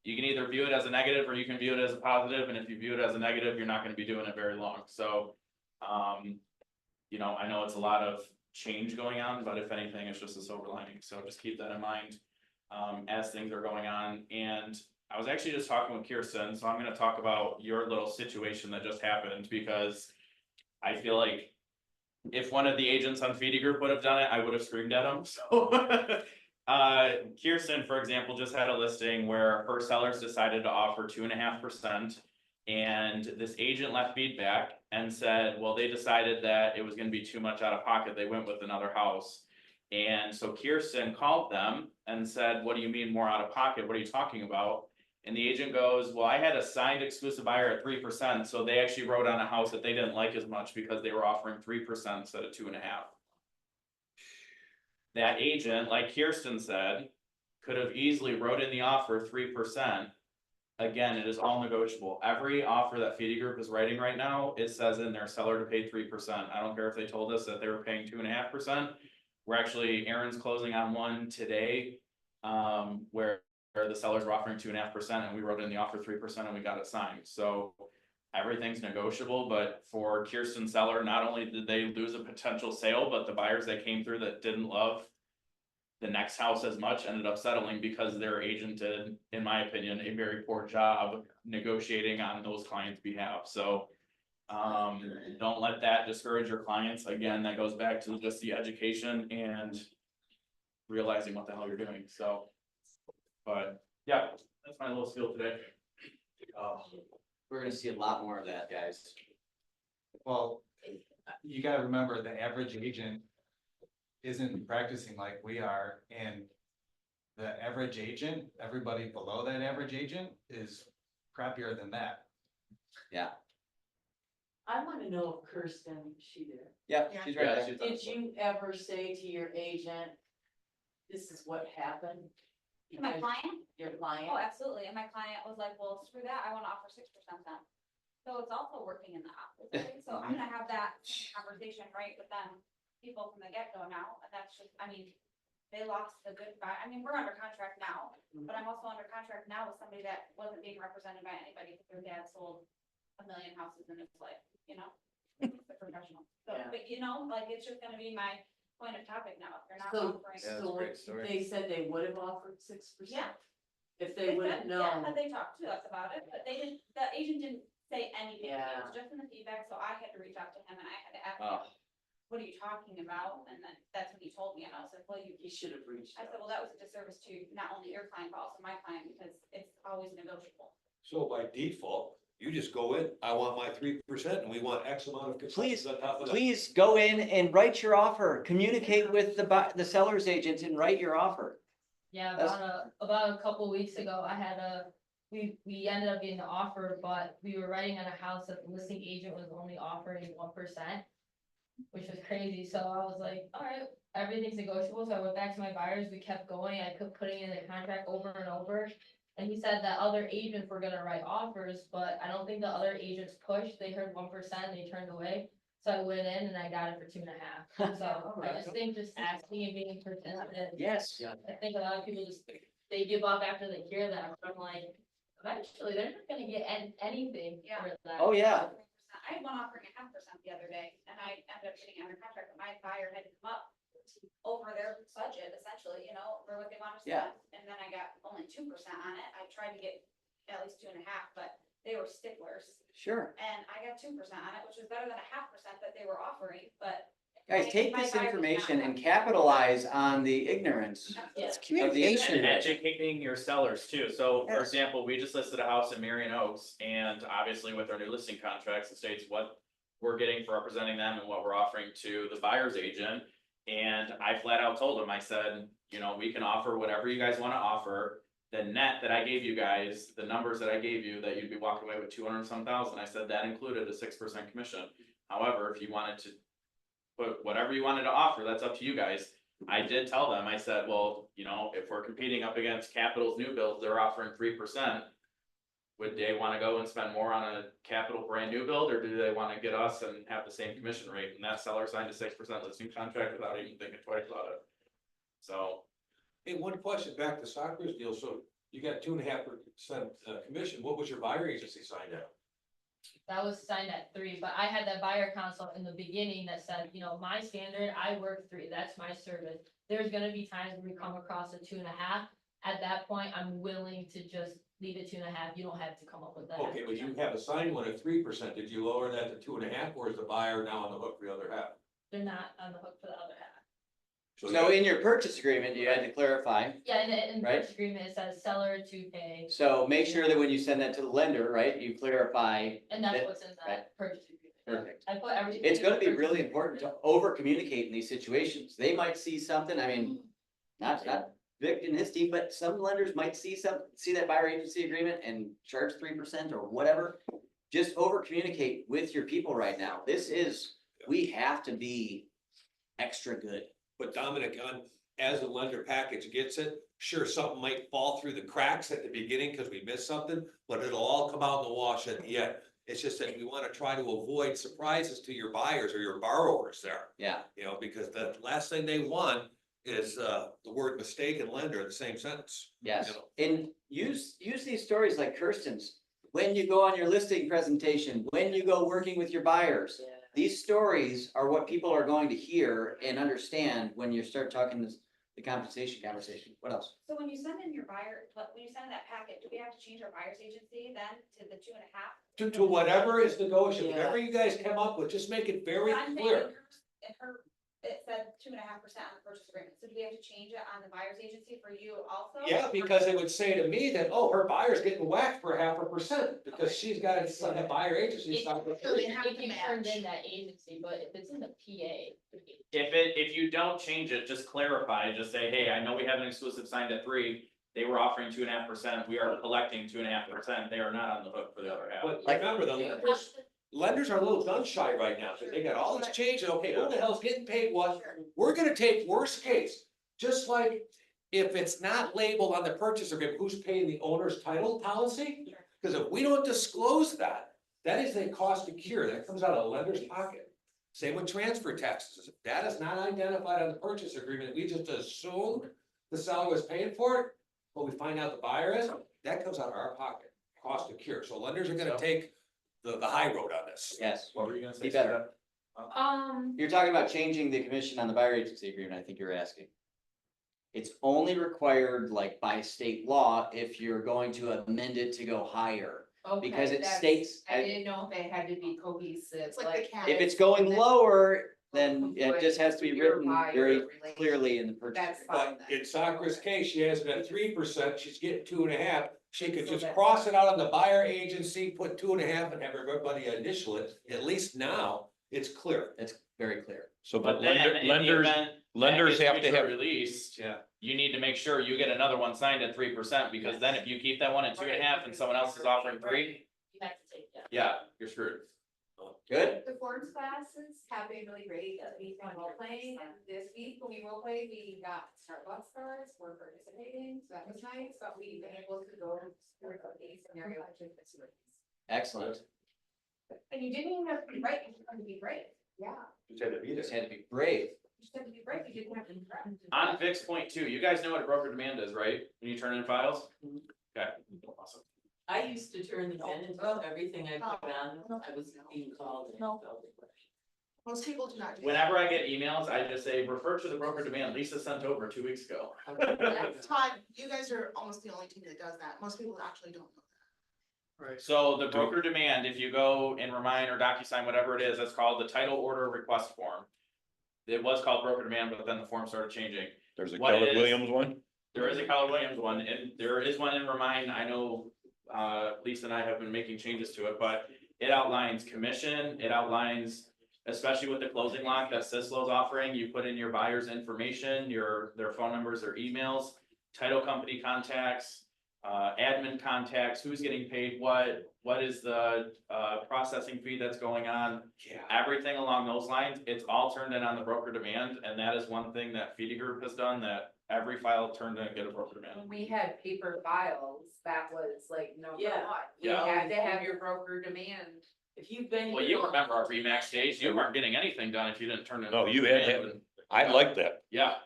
you can either view it as a negative or you can view it as a positive, and if you view it as a negative, you're not gonna be doing it very long. So, you know, I know it's a lot of change going on, but if anything, it's just a silver lining. So just keep that in mind as things are going on. And I was actually just talking with Kirsten, so I'm gonna talk about your little situation that just happened, because I feel like if one of the agents on Feedy Group would have done it, I would have screamed at him. So Kirsten, for example, just had a listing where her sellers decided to offer 2.5%. And this agent left feedback and said, well, they decided that it was gonna be too much out of pocket. They went with another house. And so Kirsten called them and said, what do you mean more out of pocket? What are you talking about? And the agent goes, well, I had a signed exclusive buyer at 3%, so they actually wrote on a house that they didn't like as much because they were offering 3% instead of 2.5%. That agent, like Kirsten said, could have easily wrote in the offer 3%. Again, it is all negotiable. Every offer that Feedy Group is writing right now, it says in there seller to pay 3%. I don't care if they told us that they were paying 2.5%. We're actually, Aaron's closing on one today, where the sellers were offering 2.5% and we wrote in the offer 3% and we got it signed. So everything's negotiable, but for Kirsten seller, not only did they lose a potential sale, but the buyers that came through that didn't love the next house as much ended up settling because their agent did, in my opinion, a very poor job negotiating on those clients' behalf. So don't let that discourage your clients. Again, that goes back to just the education and realizing what the hell you're doing. So, but yeah, that's my little spiel today. We're gonna see a lot more of that, guys. Well, you gotta remember, the average agent isn't practicing like we are, and the average agent, everybody below that average agent is crappier than that. I wanna know if Kirsten, she did. Yeah, she's right there. Did you ever say to your agent, this is what happened? To my client? Your client? Oh, absolutely, and my client was like, well, screw that, I wanna offer 6% then. So it's also working in the opposite way, so I'm gonna have that same conversation, right, with them, people from the get-go now, and that's just, I mean, they lost the good buy, I mean, we're under contract now, but I'm also under contract now with somebody that wasn't being represented by anybody, because their dad sold 1 million houses in his life, you know? It's a professional, so, Yeah. but you know, like, it's just gonna be my point of topic now, if they're not So, offering. so they said they would have offered 6%? Yeah. If they would have said- Yeah, known. they talked to us about it, but they didn't, the agent didn't say anything, it Yeah. was just in the feedback, so I had to reach out to him and I had to ask Oh. him, what are you talking about? And then that's when he told me, and I was like, well, you. He should have reached I out. said, well, that was a disservice to not only your client, but also my client, because it's always negotiable. So by default, you just go in, I want my 3% and we want X amount of concessions on top of that. Please go in and write your offer, communicate with the seller's agent and write your offer. Yeah, That's- about a couple weeks ago, I had we ended up getting the offer, but we were writing on a house that the listing agent was only offering 1%, which was crazy. So I was like, all right, everything's negotiable. So I went back to my buyers. We kept going. I kept putting in the contract over and over. And he said that other agents were gonna write offers, but I don't think the other agents pushed. They heard 1%, they turned away. So I went in and I got it for 2.5. So I just think just asking and being persistent. Yes. I think a lot of people just, they give up after they hear that, but I'm like, eventually, they're not gonna get anything Yeah. for that. Oh, yeah. I had one offering 0.5% the other day, and I ended up getting under contract, but my buyer had to come up over their budget, essentially, you know, for what they wanted to Yeah. spend, and then I got only 2% on it, I tried to get at least 2.5, but they were sticklers. Sure. And I got 2% on it, which was better than 0.5% that they were offering, but. Guys, take my this buyer did not information and have- capitalize on the ignorance. It's of the communication. And industry. educating your sellers too. So for Yes. example, we just listed a house in Marion Oaks, and obviously with our new listing contracts, it states what we're getting for representing them and what we're offering to the buyer's agent. And I flat out told them, I said, you know, we can offer whatever you guys wanna offer. The net that I gave you guys, the numbers that I gave you, that you'd be walking away with 200 and some thousand, I said that included a 6% commission. However, if you wanted to put whatever you wanted to offer, that's up to you guys. I did tell them, I said, well, you know, if we're competing up against Capital's new builds, they're offering 3%. Would they wanna go and spend more on a Capital brand new build, or do they wanna get us and have the same commission rate? And that seller signed a 6% listing contract without even thinking twice about it. So, Hey, one question back to Soccer's deal. So you got 2.5% commission. What was your buyer agency signed at? That was signed at 3, but I had that buyer council in the beginning that said, you know, my standard, I work 3, that's my service. There's gonna be times when we come across a 2.5. At that point, I'm willing to just leave it 2.5. You don't have to come up with that. Okay, but you have a signed one at 3%. Did you lower that to 2.5, or is the buyer now on the hook for the other half? They're not on the hook for the other half. So in your purchase agreement, you had to clarify. Yeah, in the Right. purchase agreement, it says seller to pay, So make sure that when you send that to the lender, right, you clarify. and that's that- what's in right. that purchase agreement. Perfect. I put everything. It's gonna be really important to over communicate in these situations. They might see something, I mean, not Vic and his team, but some lenders might see that buyer agency agreement and charge 3% or whatever. Just over communicate with your people right now. We have to be extra good. But Dominic, as the lender package gets it, sure, something might fall through the cracks at the beginning because we missed something, but it'll all come out in the wash at the end. It's just that we want to try to avoid surprises to your buyers or your borrowers there. Yeah. You know, because the last thing they want is the word mistake and lender in the same sentence. Yes, You know? and use these stories like Kirsten's, when you go on your listing presentation, when you go working with your buyers. These stories are what people are going to hear and understand when you start talking the compensation conversation. What else? So when you send in your when you send that packet, do we have to change our buyer's agency then to the 2.5? To whatever is negotiable, Yeah. whatever you guys come up with, just make it very I'm saying clear. in her, it said 2.5% on the purchase agreement, so do we have to change it on the buyer's agency for you also? Yeah, because it would say to me that, oh, her buyer's getting whacked for 0.5% because she's got a buyer agency. If you turned in that agency, but if it's in the PA. If you don't change it, just clarify, just say, hey, I know we have an exclusive signed at 3. They were offering 2.5%, we are collecting 2.5%, they are not on the hook for the other half. But remember, the lenders are a little gun shy right now, because they got all these changes, okay, who the hell's getting paid what? We're gonna take worst case, just like if it's not labeled on the purchase agreement, who's paying the owner's title policy? Because if we don't disclose that, that is a cost to cure, that comes out of the lender's pocket. Same with transfer taxes, if that is not identified on the purchase agreement, we just assumed the seller was paying for it, but we find out the buyer is, that comes out of our pocket, cost to cure, so lenders are gonna take the high road on this. Yes, What were you gonna say? be better. Susan? You're talking about changing the commission on the buyer agency agreement, I think you're asking. It's only required like by state law if you're going to amend it to go higher. Because it states, I didn't know if it had to be cohesive, It's like the cat. if it's going lower, then it just has to be written very clearly in the purchase. That's agreement. fine But in Soccer's case, she has it at 3%, she's getting 2.5, she could just cross it out on the buyer agency, put 2.5 and have everybody initial it, at least now, it's clear. It's very clear. So, But but then in the event lenders that have gets to future have, released, Yeah. you need to make sure you get another one signed at 3%, because then if you keep that one at 2.5 and someone else is offering 3, You have to take that. yeah, you're screwed. Good? The Forms classes have been really great, we've been role playing, and this week when we role played, we got Starbucks cards, we're participating, so that was nice, but we've been able to go through a scenario which is Excellent. And you didn't even have to be right, you just had to be brave. yeah. You just had to be brave. You just had to be brave, you didn't have to be correct. On Vic's point too, you guys know what a broker demand is, right? When you turn in files? Okay, awesome. I used to turn them in and do everything I put on, I was being called. and No. felt it. Most people do not do that. Whenever I get emails, I just say, refer to the broker demand Lisa sent over 2 weeks ago. Todd, you guys are almost the only team that does that. Most people actually don't know that. So the broker demand, if you go in Remind or DocuSign, whatever it is, it's called the title order request form. It was called broker demand, but then the form started changing. there's a What it Keller is- Williams one. There is a Keller Williams one, and there is one in Remind, I know, Lisa and I have been making changes to it, but it outlines commission, it outlines, especially with the closing lock that Sislo's offering, you put in your buyer's information, their phone numbers, their emails, title company contacts, admin contacts, who's getting paid what is the, processing fee that's going on, everything along those lines, it's all turned in on the broker demand, and that is one thing that Feedy Group has done, that every file turned in and get a broker demand. When we had paper files, that was like number Yeah. one, you Yeah. had to have your broker demand. If you've been. Well, you remember our Remax days, you weren't getting anything done if you didn't turn in. No, you had to have- I like that. Yeah,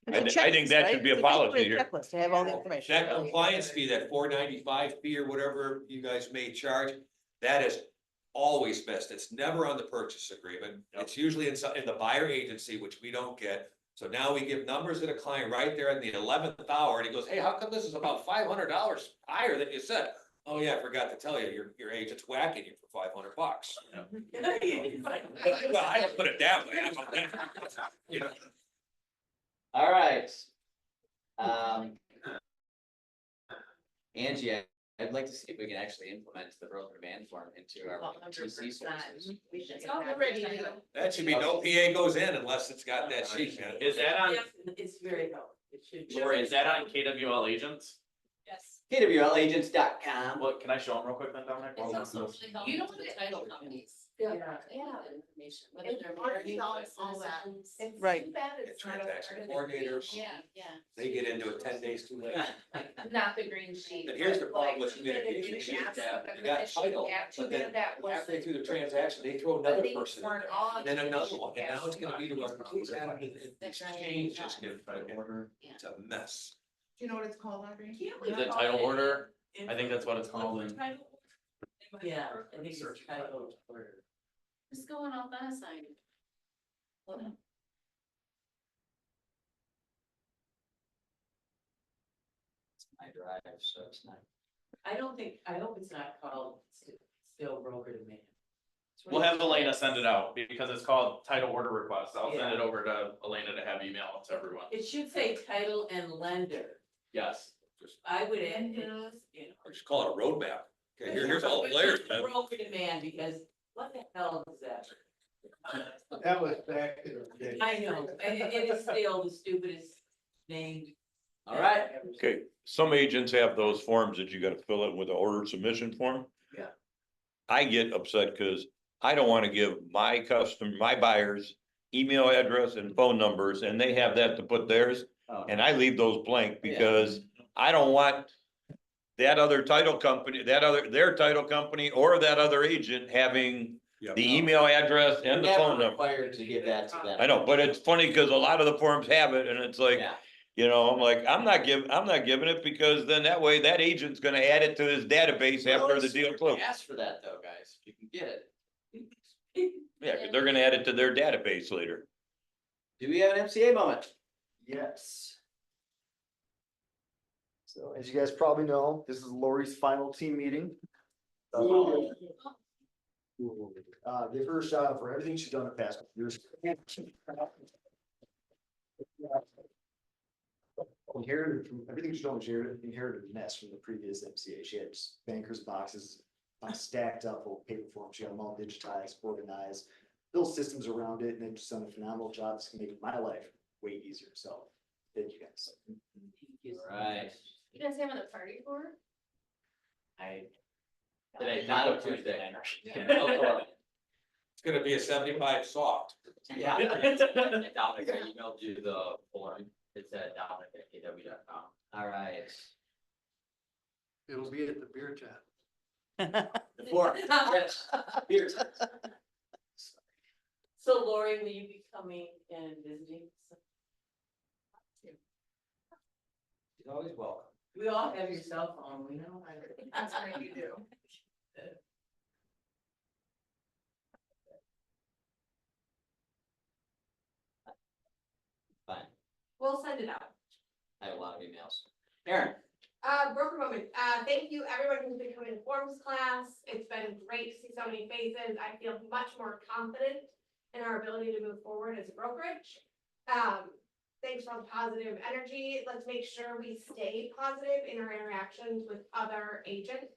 It's a I think checklist, that right? should be a It's basically policy here. Checklist to have all the information. That compliance fee, that $4.95 fee or whatever you guys may charge, that is always missed. It's never on the purchase agreement. It's usually in the buyer agency, which we don't get. So now we give numbers to the client right there in the 11th hour, and he goes, hey, how come this is about $500 higher than you said? Oh yeah, I forgot to tell you, your agent's whacking you for $500. Well, I don't put it that way. You know. All right. Angie, I'd like to see if we can actually implement the broker demand form into our TC sources. It's already. That should be no PA goes in unless it's got that sheet. Is that on, It's very helpful. It should be. Lori, is that on KWL agents? Yes. KWLagents.com. What, can I show them real quick then, Dominic? It's also really helpful. You know what the title companies. Yeah. Information, whether they're. Already knows all that. citizens. Right. Too bad it's not a Transaction part of the- coordinators. Yeah, They get into it 10 days too late. not the green sheet. And here's the problem with Like, communication, even you if got the title, commission had but to then do that was- halfway through the transaction, they throw but another these person in weren't there, all and then another commission one, and now it's gonna be to our cash. Adam, exchange just get order, it's a mess. Do you know what it's called, Audrey? Is it title order? I think that's what it's called in. Yeah, I think it's title order. What's going on that side? My drive, so it's not. I don't think, I hope it's not called still broker demand. It's We'll really- have Elena send it out because it's called title order request. I'll send Yeah. it over to Elena to have email it to everyone. It should say title and lender. Yes. I would add, you know. Or just call it a roadmap. Okay, here's all the layers, man. Broker demand, because what the hell is that? That was back in the day. I know, and it is still the stupidest name. All right. Okay, some agents have those forms that you gotta fill in with the order submission form. Yeah. I get upset because I don't wanna give my my buyers email address and phone numbers, and they have that to put theirs. Oh. And I leave those blank because I don't want that other title company, their title company or that other agent having the email address and the We're phone never number. required to give that to them. I know, but it's funny because a lot of the forms have it and it's like, Yeah. you know, I'm like, I'm not giving it because then that way that agent's gonna add it to his database after the deal closes. Ask for that though, guys, if you can get it. Yeah, 'cause they're gonna add it to their database later. Do we have an MCA moment? Yes. So as you guys probably know, this is Lori's final team meeting. Give her a shout out for everything she's done in the past couple years. Inherited from everything she's done, she inherited a mess from the previous MCA. She had bankers boxes stacked up with paper forms. She got them all digitized, organized, built systems around it, and they've just done a phenomenal job. It's gonna make my life way easier. So thank you guys. Right. You guys having a party for her? Today, not a Tuesday. It's gonna be a 75 soft. Yeah. Dominic, I emailed you the form, it's at dominic@kw.com. All right. It'll be at the beer tent. Before, yes, beer time. So Lori, will you be coming and visiting? She's always welcome. We all have your cell phone, we know. That's right, you do. Fine. We'll send it out. I have a lot of emails. Aaron, Broker moment, thank you, everyone who's been coming to forms class, it's been great to see so many faces, I feel much more confident in our ability to move forward as a brokerage. Thanks for all the positive energy, let's make sure we stay positive in our interactions with other agents.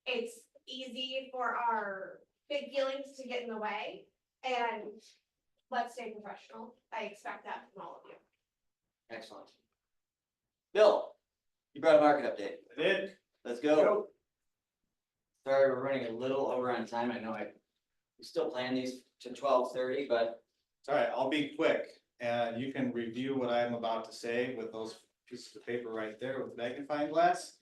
It's easy for our big feelings to get in the way, and let's stay professional, I expect that from all of you. excellent. Bill, you brought a market update. I did. Let's go. Sorry, we're running a little over on time. I know we still plan these to 12:30, but All right, I'll be quick, and you can review what I'm about to say with those pieces of paper right there with magnifying glass.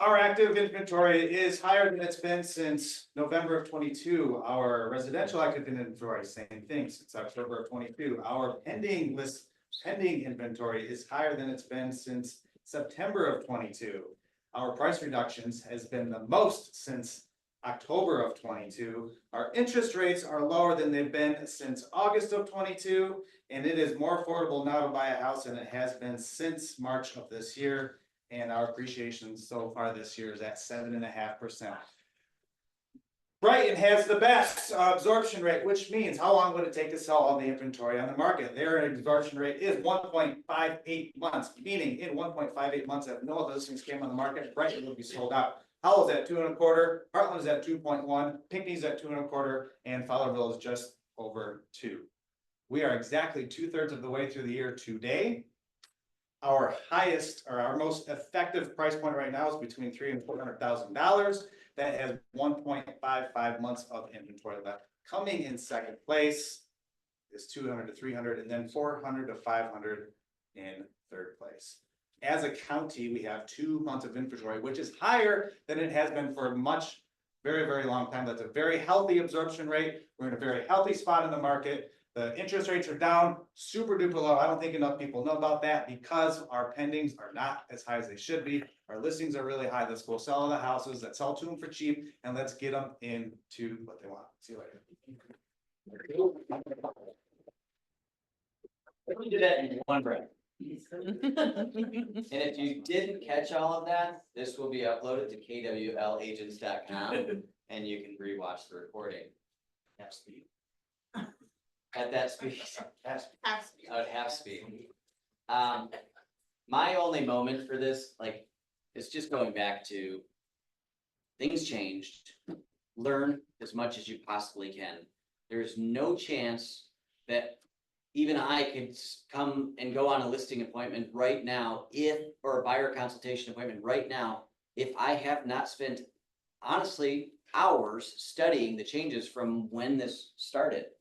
Our active inventory is higher than it's been since November of 22. Our residential active inventory, same thing, since October of 22. Our pending inventory is higher than it's been since September of 22. Our price reductions has been the most since October of 22. Our interest rates are lower than they've been since August of 22. And it is more affordable now to buy a house than it has been since March of this year. And our appreciation so far this year is at 7.5%. Brighton has the best absorption rate, which means how long would it take to sell all the inventory on the market? Their absorption rate is 1.58 months, meaning in 1.58 months, if no other listings came on the market, Brighton would be sold out. Howell's at 2.25, Heartland's at 2.1, Pinckney's at 2.25, and Fowlerville is just over 2. We are exactly 2/3 of the way through the year today. Our highest or our most effective price point right now is between $300,000 and $400,000. That has 1.55 months of inventory left. Coming in second place is 200 to 300, and then 400 to 500 in third place. As a county, we have 2 months of inventory, which is higher than it has been for much, very, very long time. That's a very healthy absorption rate. We're in a very healthy spot in the market. The interest rates are down super duper low. I don't think enough people know about that because our pendings are not as high as they should be. Our listings are really high. Let's go sell the houses. Let's sell to them for cheap and let's get them into what they want. See you later. We did that in one breath. And if you didn't catch all of that, this will be uploaded to KWLagents.com and you can rewatch the recording. Half speed. At that speed. At half speed. My only moment for this, like, is just going back to things changed. Learn as much as you possibly can. There's no chance that even I could come and go on a listing appointment right now or a buyer consultation appointment right now, if I have not spent, honestly, hours studying the changes from when this started.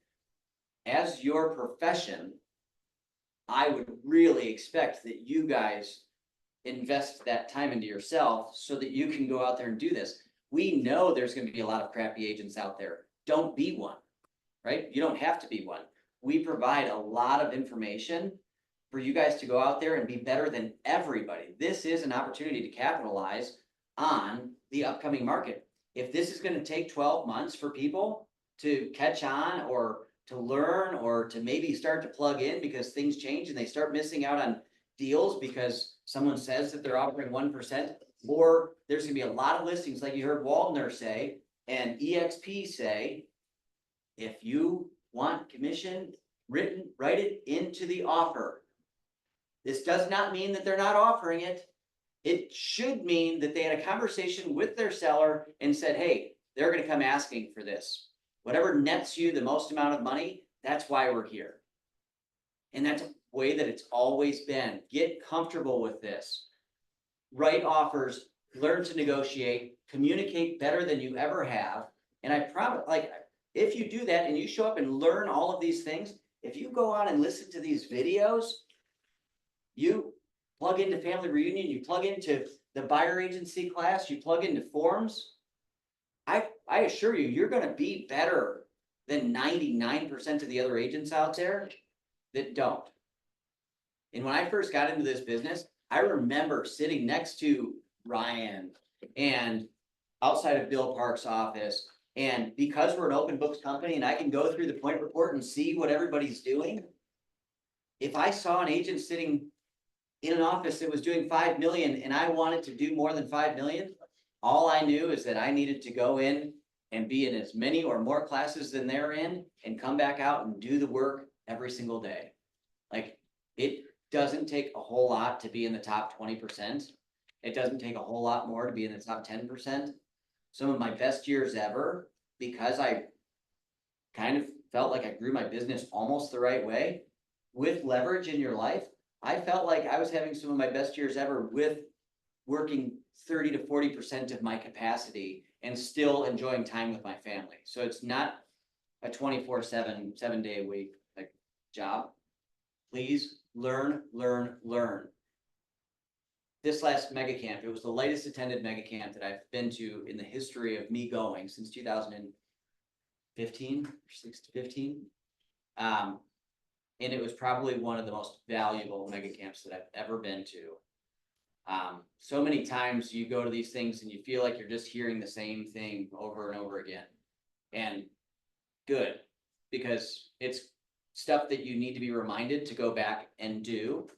As your profession, I would really expect that you guys invest that time into yourself so that you can go out there and do this. We know there's going to be a lot of crappy agents out there. Don't be one, right? You don't have to be one. We provide a lot of information for you guys to go out there and be better than everybody. This is an opportunity to capitalize on the upcoming market. If this is going to take 12 months for people to catch on or to learn or to maybe start to plug in because things change and they start missing out on deals because someone says that they're offering 1%, or there's gonna be a lot of listings like you heard Waldner say and EXP say, if you want commission written, write it into the offer. This does not mean that they're not offering it. It should mean that they had a conversation with their seller and said, hey, they're gonna come asking for this. Whatever nets you the most amount of money, that's why we're here. And that's a way that it's always been. Get comfortable with this. Write offers, learn to negotiate, communicate better than you ever have. And I promise, like, if you do that and you show up and learn all of these things, if you go on and listen to these videos, you plug into Family Reunion, you plug into the buyer agency class, you plug into forums, I assure you, you're gonna be better than 99% of the other agents out there that don't. And when I first got into this business, I remember sitting next to Ryan and outside of Bill Park's office. And because we're an open books company and I can go through the point report and see what everybody's doing, if I saw an agent sitting in an office that was doing 5 million and I wanted to do more than 5 million, all I knew is that I needed to go in and be in as many or more classes than they're in and come back out and do the work every single day. Like, it doesn't take a whole lot to be in the top 20%. It doesn't take a whole lot more to be in the top 10%. Some of my best years ever, because I kind of felt like I grew my business almost the right way with leverage in your life. I felt like I was having some of my best years ever with working 30 to 40% of my capacity and still enjoying time with my family. So it's not a 24/7, 7-day-a-week like job. Please learn, learn, learn. This last mega camp, it was the lightest attended mega camp that I've been to in the history of me going since 2015 or 15. And it was probably one of the most valuable mega camps that I've ever been to. So many times you go to these things and you feel like you're just hearing the same thing over and over again. And good, because it's stuff that you need to be reminded to go back and do.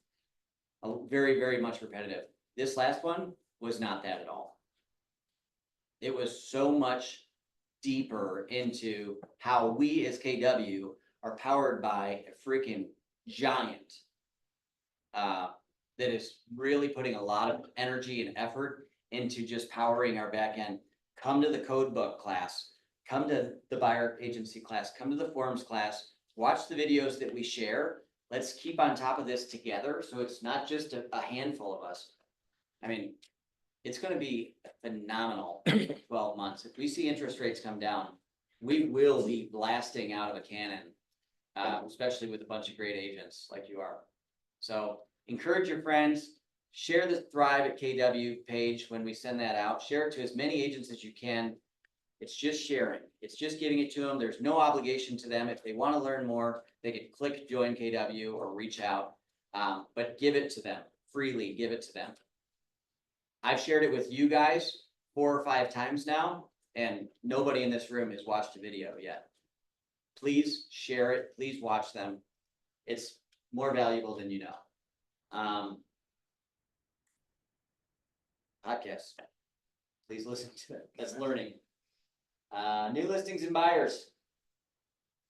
Very, very much repetitive. This last one was not that at all. It was so much deeper into how we as KW are powered by a freaking giant. That is really putting a lot of energy and effort into just powering our back end. Come to the code book class, come to the buyer agency class, come to the forums class, watch the videos that we share. Let's keep on top of this together, so it's not just a handful of us. I mean, it's gonna be a phenomenal 12 months. If we see interest rates come down, we will be blasting out of a cannon, especially with a bunch of great agents like you are. So encourage your friends, share the Thrive at KW page when we send that out. Share it to as many agents as you can. It's just sharing. It's just giving it to them. There's no obligation to them. If they want to learn more, they can click join KW or reach out. But give it to them freely. Give it to them. I've shared it with you guys 4 or 5 times now, and nobody in this room has watched a video yet. Please share it. Please watch them. It's more valuable than you know. Podcast. Please listen to it. That's learning. New listings and buyers.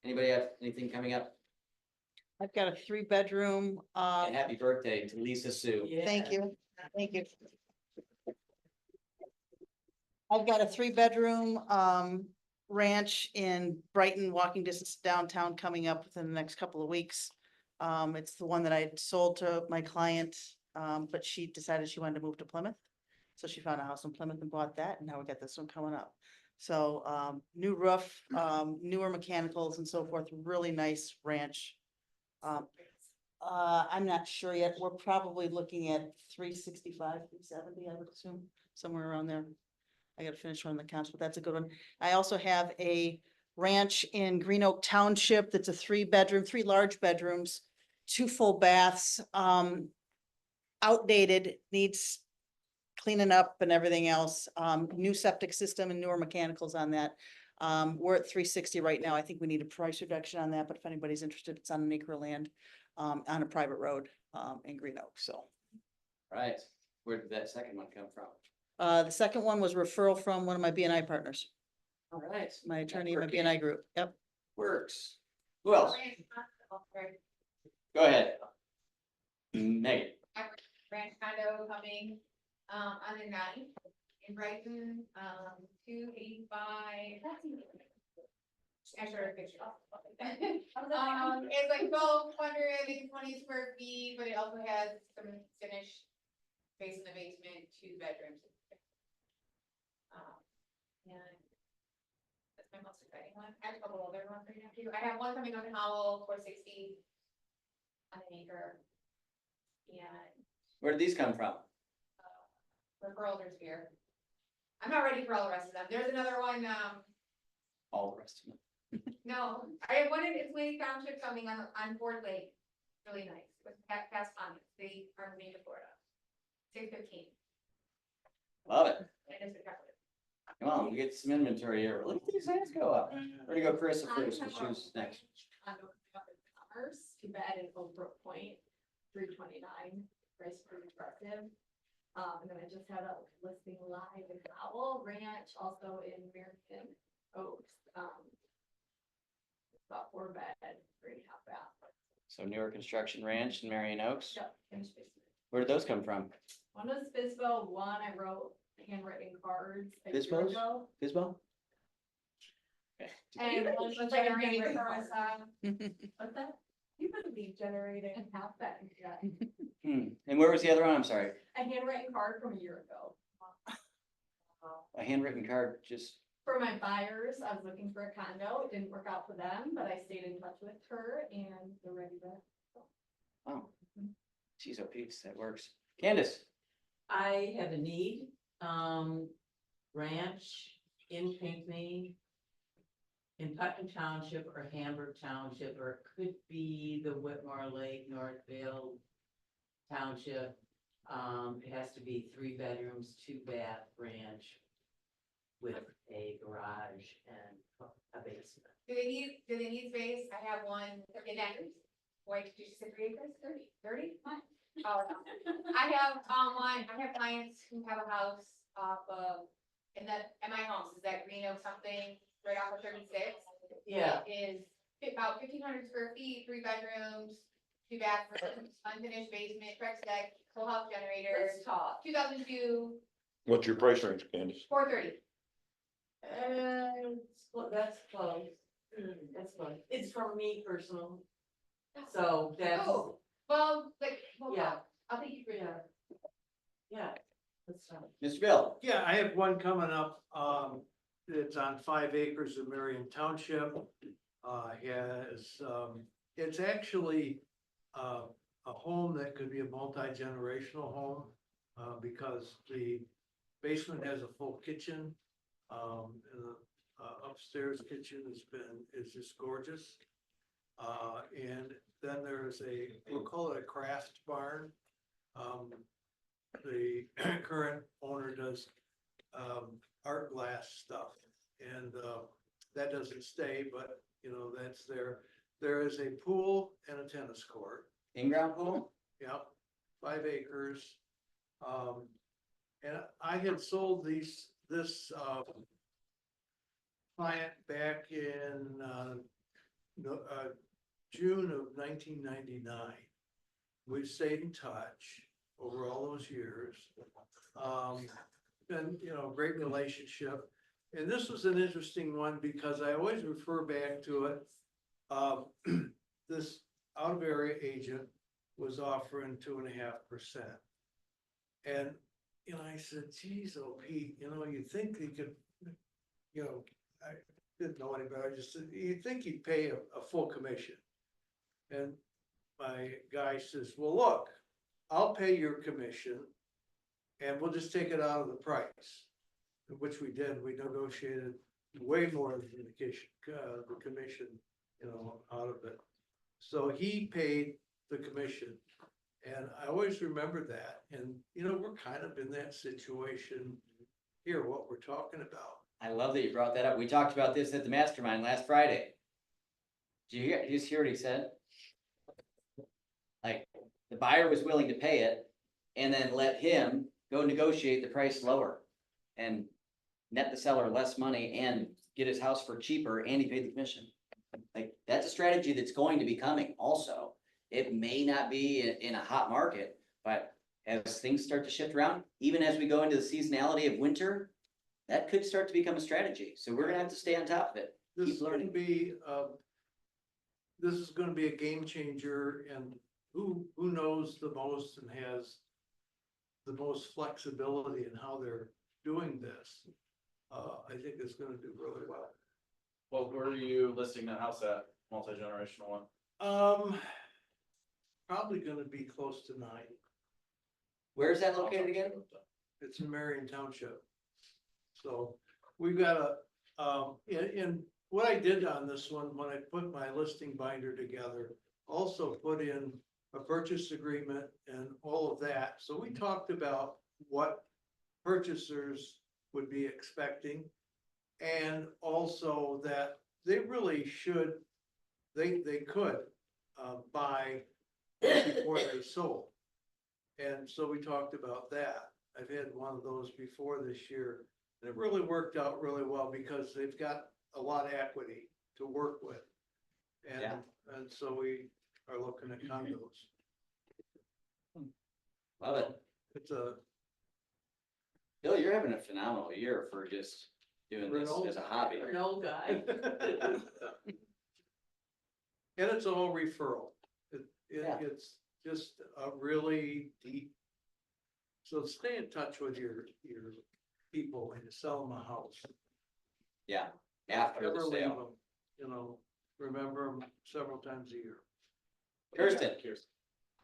Anybody have anything coming up? I've got a 3-bedroom, And happy birthday to Lisa Sue. thank you, thank you. I've got a 3-bedroom, ranch in Brighton, walking distance downtown, coming up within the next couple of weeks. It's the one that I had sold to my client, but she decided she wanted to move to Plymouth. So she found a house in Plymouth and bought that, and now we got this one coming up. So, new roof, newer mechanicals and so forth, really nice ranch. I'm not sure yet. We're probably looking at 365, 370, I would assume, somewhere around there. I gotta finish running the counts, but that's a good one. I also have a ranch in Green Oak Township that's a 3-bedroom, 3 large bedrooms, 2 full baths, outdated, needs cleaning up and everything else. New septic system and newer mechanicals on that. We're at 360 right now. I think we need a price reduction on that, but if anybody's interested, it's on an acre of land, on a private road, in Green Oak, so. Right. Where did that second one come from? The second one was referral from one of my BNI partners, All right. my attorney in my BNI group. Yep. Works. Who else? Go ahead. Megan. Ranch condo coming, on the 9th in Brighton, 285. I showed her a picture. It's like 1,220 square feet, but it also has some finished space in the basement, 2 bedrooms. And that's my most exciting one. I have a couple other ones right now too. I have one coming on Howell, 460 on an acre. And Where did these come from? referrals are here. I'm not ready for all the rest of them. There's another one, All the rest of them. no, I have one in Islay Township coming on Ford Lake. Really nice, with past comments. They are in Florida. 615. Love it. And it's a Come on, we get some inventory here. Look at these hands go up. Where to go, Carissa first? Because she was next. Commerce, too bad in Oak Brook Point, 329, price pretty aggressive. And then I just had a listing live in Howell Ranch, also in American Oaks. About 4 bed, 3.5 bath. So newer construction ranch in Marion Oaks. Yep, finished basement. Where did those come from? One was Bisbee, one I wrote handwritten cards a year Bisbos? ago. Bisbal? Okay. And one was like a handwritten card. What's that? You could be generating half that, yeah. And where was the other one? I'm sorry. A handwritten card from a year ago. A handwritten card, just, For my buyers, I was looking for a condo. It didn't work out for them, but I stayed in touch with her and they're ready to. oh. Geez, oh, Pete's, that works. Candace? I have a need, ranch in Pinckney, in Putnam Township or Hamburg Township, or it could be the Whitmore Lake, Northville Township. It has to be 3 bedrooms, 2 bath ranch with a garage and a basement. Do they need space? I have one in acres. Wait, did you say 3 acres? 30? Fine. Oh, no. I have clients who have a house off of, and my house is that Green Oak something right off of 36. Yeah. It is about 1,500 square feet, 3 bedrooms, 2 bathrooms, unfinished basement, Trex deck, full house generator, Let's talk. 2002, What's your price range, Candace? 430. And that's close. That's close. It's from me personal. So that's, Oh, well, like, Yeah. I'll take you for that. yeah. Let's talk. Mr. Bill, Yeah, I have one coming up, it's on 5 acres of Marion Township. It's actually, a home that could be a multi-generational home, because the basement has a full kitchen. And the upstairs kitchen is just gorgeous. And then there's we'll call it a craft barn. The current owner does art glass stuff, and that doesn't stay, but you know, that's there. There is a pool and a tennis court. in-ground pool? Yep, 5 acres. And I had sold this client back in June of 1999. We've stayed in touch over all those years. And, you know, great relationship. And this was an interesting one because I always refer back to it. This out of area agent was offering 2.5%. And, you know, I said, geez, oh Pete, you know, you'd think he could, you know, I didn't know any better. I just said, you'd think he'd pay a full commission. And my guy says, well, look, I'll pay your commission and we'll just take it out of the price. Which we did. We negotiated way more than the commission, you know, out of it. So he paid the commission. And I always remember that. And, you know, we're kind of in that situation here, what we're talking about. I love that you brought that up. We talked about this at the mastermind last Friday. Did you just hear what he said? Like, the buyer was willing to pay it and then let him go negotiate the price lower and net the seller less money and get his house for cheaper, and he paid the commission. Like, that's a strategy that's going to be coming also. It may not be in a hot market, but as things start to shift around, even as we go into the seasonality of winter, that could start to become a strategy. So we're gonna have to stay on top of it. This Keep is gonna learning. be, this is gonna be a game changer, and who knows the most and has the most flexibility in how they're doing this. I think it's gonna do really well. Well, where are you listing that house at, multi-generational one? Probably gonna be close to 9. Where is that located again? It's in Marion Township. So we've got and what I did on this one, when I put my listing binder together, also put in a purchase agreement and all of that. So we talked about what purchasers would be expecting. And also that they really should, they could buy before they sold. And so we talked about that. I've had one of those before this year. And it really worked out really well because they've got a lot of equity to work with. And, Yeah. and so we are looking at condos. Love it. It's a, Bill, you're having a phenomenal year for just doing this as a hobby. You're an old guy. and it's all referral. Yeah. It's just a really deep. So stay in touch with your people when you sell them a house. Yeah, after the Never leave sale. them, you know, remember them several times a year. Kirsten,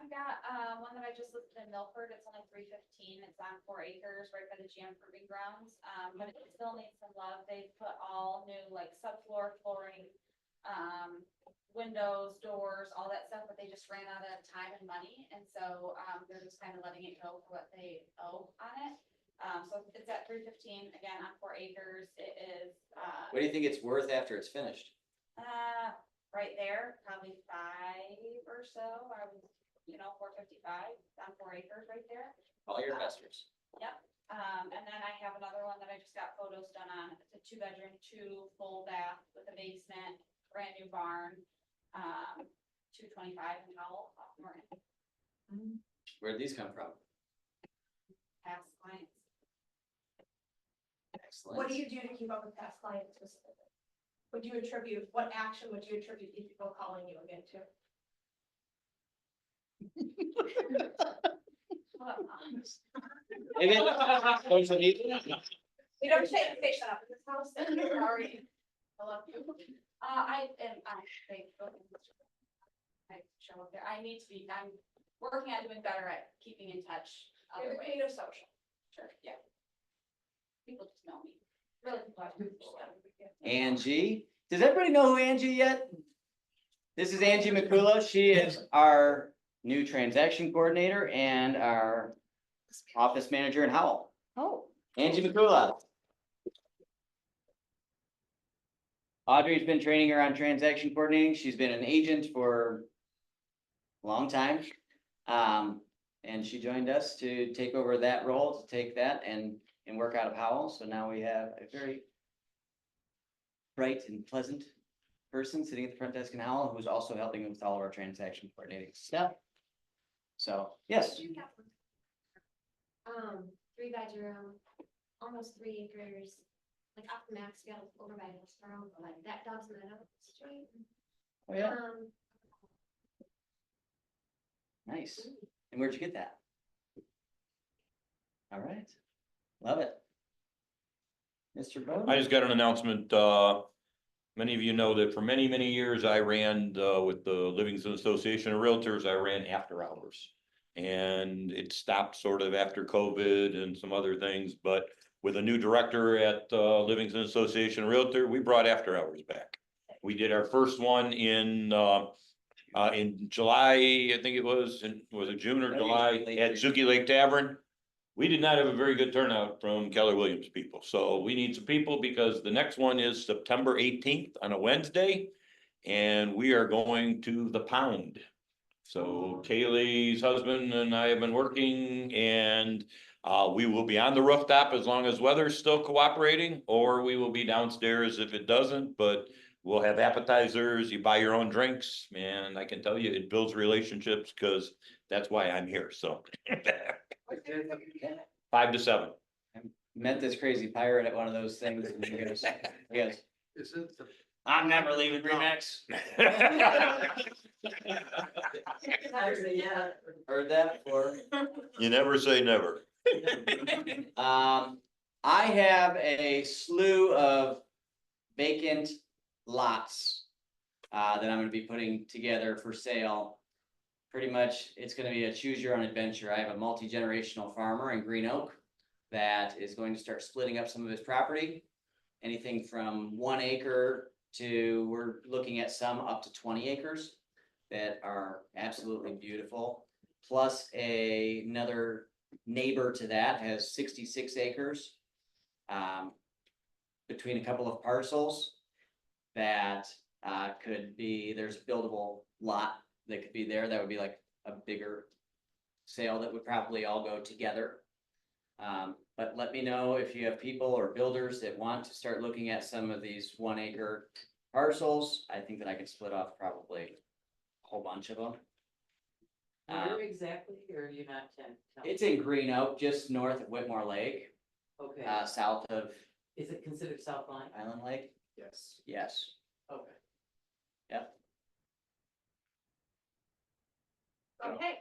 I got, one that I just listed in Milford, it's only 315, it's on 4 acres, right by the GM Proving Grounds, but it still needs some love. They put all new, like, subfloor flooring, windows, doors, all that stuff, but they just ran out of time and money, and so, they're just kind of letting it go for what they owe on it. So it's at 315, again, on 4 acres, it is, what do you think it's worth after it's finished? right there, probably 5 or so, I was, 455 on 4 acres right there. All your investors. Yep, and then I have another one that I just just got photos done on, it's a 2-bedroom, 2 full bath with a basement, brand new barn. 225 in Howell, Morton, Where'd these come from? past clients. Excellent. What do you do to keep up with past clients specifically? What action would you attribute these people calling you again to? Maybe social media? We don't take fish up in this house, sorry. I love you. I show up there, I'm working on doing better at keeping in touch You're other the ways. queen of social. Sure, yeah. People just know me, really, people have to know. Angie, does everybody know who Angie yet? This is Angie McCullough. She is our new transaction coordinator and our office manager in Howell. Oh. Angie McCullough. Audrey's been training her on transaction coordinating. She's been an agent for a long time. And she joined us to take over that role, to take that and work out of Howell. So now we have a very bright and pleasant person sitting at the front desk in Howell, who's also helping with all of our transaction coordinating stuff. So, yes. 3-bedroom, almost 3 acres, like up Maxfield over by Hillsborough, like that Dobbs Meadow Street. Oh, yeah. Nice. And where'd you get that? All right. Love it. Mr. Bowden? I just got an announcement, many of you know that for many, many years I ran, with the Livingston Association of Realtors, I ran after hours. And it stopped sort of after COVID and some other things, but with a new director at, Livingston Association of Realtor, we brought after hours back. We did our first one in July, I think it was it June or July at Zuki Lake Tavern? We did not have a very good turnout from Keller Williams people, so we need some people because the next one is September 18th on a Wednesday. And we are going to the Pound. So Kaylee's husband and I have been working and we will be on the rooftop as long as weather's still cooperating, or we will be downstairs if it doesn't, but we'll have appetizers, you buy your own drinks, and I can tell you it builds relationships because that's why I'm here, so. 5 to 7. Met this crazy pirate at one of those things. And he goes, Is it the? I'm never leaving Remax. Heard that before. You never say never. I have a slew of vacant lots that I'm gonna be putting together for sale. Pretty much, it's gonna be a choose your own adventure. I have a multi-generational farmer in Green Oak that is going to start splitting up some of his property. Anything from 1 acre to, we're looking at some up to 20 acres that are absolutely beautiful. Plus another neighbor to that has 66 acres. Between a couple of parcels that could be, there's a buildable lot that could be there. That would be like a bigger sale that would probably all go together. But let me know if you have people or builders that want to start looking at some of these 1 acre parcels. I think that I could split off probably a whole bunch of them. Where exactly, or you're not telling? It's in Green Oak, just north of Whitmore Lake, Okay, south of is it considered South Line? Island Lake. Yes. Yes. Okay. Yep. Okay.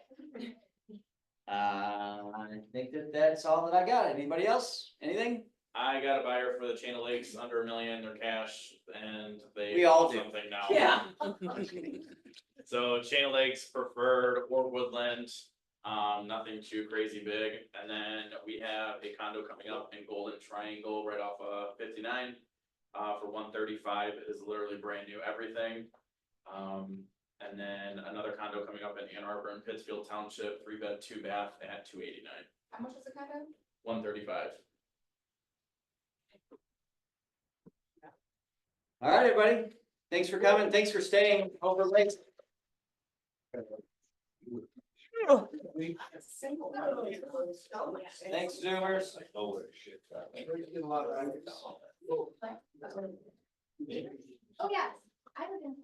I think that that's all that I got. Anybody else? Anything? I got a buyer for the Chain of Lakes under $1 million, they're cash, and they. We all want do. something now. Yeah. So Chain of Lakes preferred or woodland, nothing too crazy big, and then we have a condo coming up in Golden Triangle right off of 59. For 135, it is literally brand new everything. And then another condo coming up in Ann Arbor and Pittsfield Township, 3-bed, 2-bath at 289. How much is the condo? 135. All right, everybody. Thanks for coming. Thanks for staying over late. Thanks, Zoomers. Oh, yes, I live in.